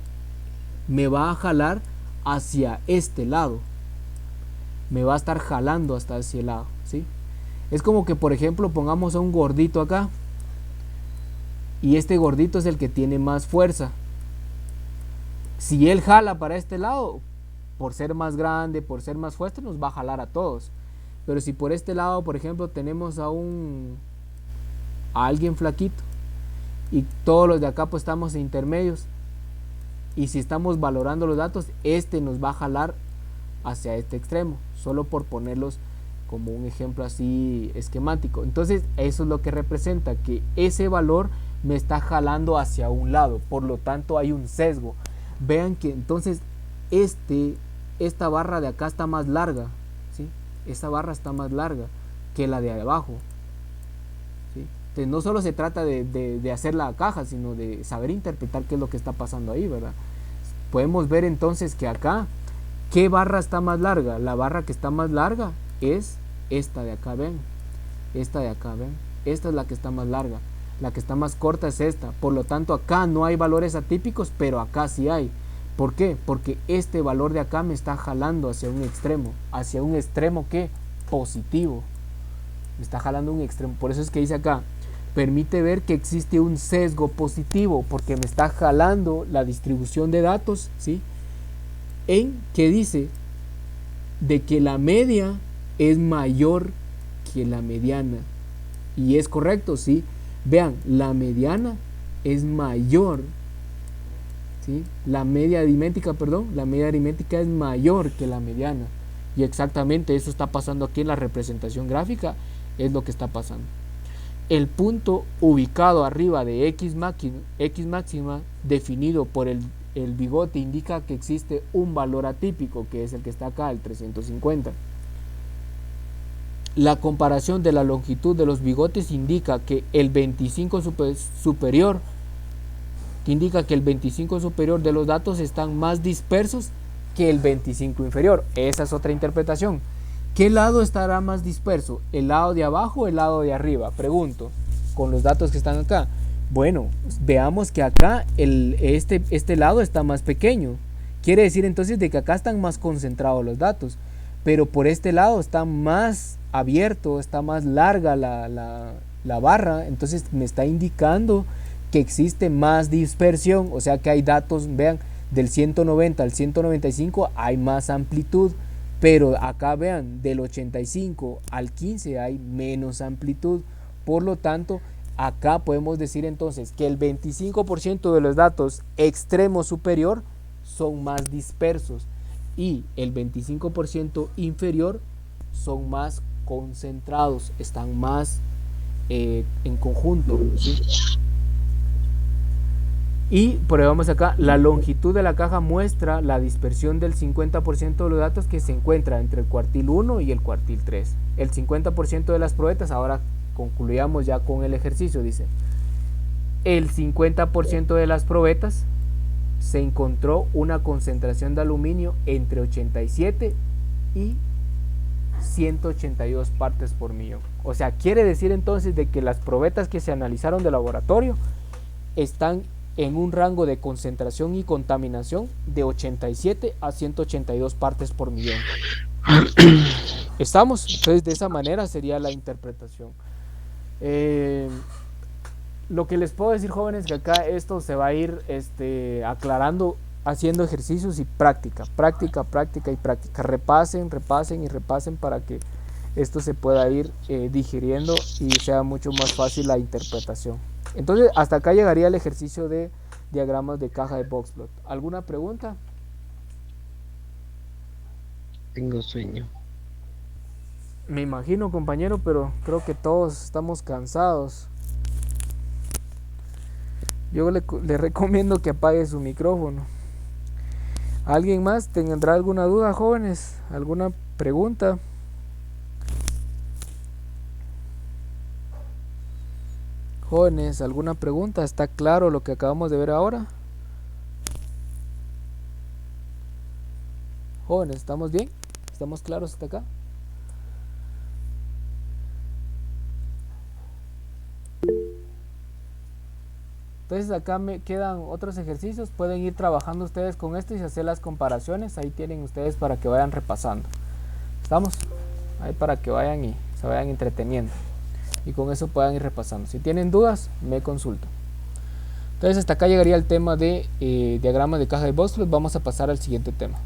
me va a jalar hacia este lado, me va a estar jalando hasta ese lado, ¿sí? Es como que, por ejemplo, pongamos a un gordito acá y este gordito es el que tiene más fuerza. Si él jala para este lado, por ser más grande, por ser más fuerte, nos va a jalar a todos. Pero si por este lado, por ejemplo, tenemos a alguien flaquito y todos los de acá pues estamos intermedios, y si estamos valorando los datos, este nos va a jalar hacia este extremo, solo por ponerlos como un ejemplo así esquemático. Entonces eso es lo que representa, que ese valor me está jalando hacia un lado, por lo tanto hay un sesgo. Vean que entonces esta barra de acá está más larga, ¿sí? Esta barra está más larga que la de abajo, ¿sí? Entonces no solo se trata de hacer la caja, sino de saber interpretar qué es lo que está pasando ahí, ¿verdad? Podemos ver entonces que acá, ¿qué barra está más larga? La barra que está más larga es esta de acá, ven. Esta de acá, ven. Esta es la que está más larga. La que está más corta es esta. Por lo tanto, acá no hay valores atípicos, pero acá sí hay. ¿Por qué? Porque este valor de acá me está jalando hacia un extremo. ¿Hacia un extremo qué? Positivo. Me está jalando un extremo. Por eso es que dice acá, permite ver que existe un sesgo positivo, porque me está jalando la distribución de datos, ¿sí? En que dice de que la media es mayor que la mediana. Y es correcto, ¿sí? Vean, la mediana es mayor, ¿sí? La media aritmética es mayor que la mediana. Y exactamente eso está pasando aquí en la representación gráfica, es lo que está pasando. El punto ubicado arriba de X máxima definido por el bigote indica que existe un valor atípico, que es el que está acá, el 350. La comparación de la longitud de los bigotes indica que el 25 superior de los datos están más dispersos que el 25 inferior. Esa es otra interpretación. ¿Qué lado estará más disperso? ¿El lado de abajo o el lado de arriba? Pregunto, con los datos que están acá. Bueno, veamos que acá este lado está más pequeño. Quiere decir entonces de que acá están más concentrados los datos. Pero por este lado está más abierto, está más larga la barra. Entonces me está indicando que existe más dispersión. O sea que hay datos, vean, del 190 al 195 hay más amplitud. Pero acá vean, del 85 al 15 hay menos amplitud. Por lo tanto, acá podemos decir entonces que el 25% de los datos extremo superior son más dispersos y el 25% inferior son más concentrados, están más en conjunto, ¿sí? Y probamos acá, la longitud de la caja muestra la dispersión del 50% de los datos que se encuentra entre el cuartil 1 y el cuartil 3. El 50% de las probetas, ahora concluyamos ya con el ejercicio, dice, el 50% de las probetas se encontró una concentración de aluminio entre 87 y 182 partes por millón. O sea, quiere decir entonces de que las probetas que se analizaron de laboratorio están en un rango de concentración y contaminación de 87 a 182 partes por millón. ¿Estamos? Entonces de esa manera sería la interpretación. Lo que les puedo decir, jóvenes, que acá esto se va a ir aclarando haciendo ejercicios y práctica y práctica. Repasen y repasen para que esto se pueda ir digiriendo y sea mucho más fácil la interpretación. Entonces hasta acá llegaría el ejercicio de diagramas de caja de boxplot. ¿Alguna pregunta? Tengo sueño. Me imagino, compañero, pero creo que todos estamos cansados. Yo le recomiendo que apague su micrófono. ¿Alguien más tendrá alguna duda, jóvenes? ¿Alguna pregunta? Jóvenes, ¿alguna pregunta? ¿Está claro lo que acabamos de ver ahora? Jóvenes, ¿estamos bien? ¿Estamos claros hasta acá? Entonces acá me quedan otros ejercicios, pueden ir trabajando ustedes con esto y hacer las comparaciones, ahí tienen ustedes para que vayan repasando. ¿Estamos? Ahí para que vayan y se vayan entreteniendo y con eso puedan ir repasando. Si tienen dudas, me consultan. Entonces hasta acá llegaría el tema de diagramas de caja de boxplot. Vamos a pasar al siguiente tema.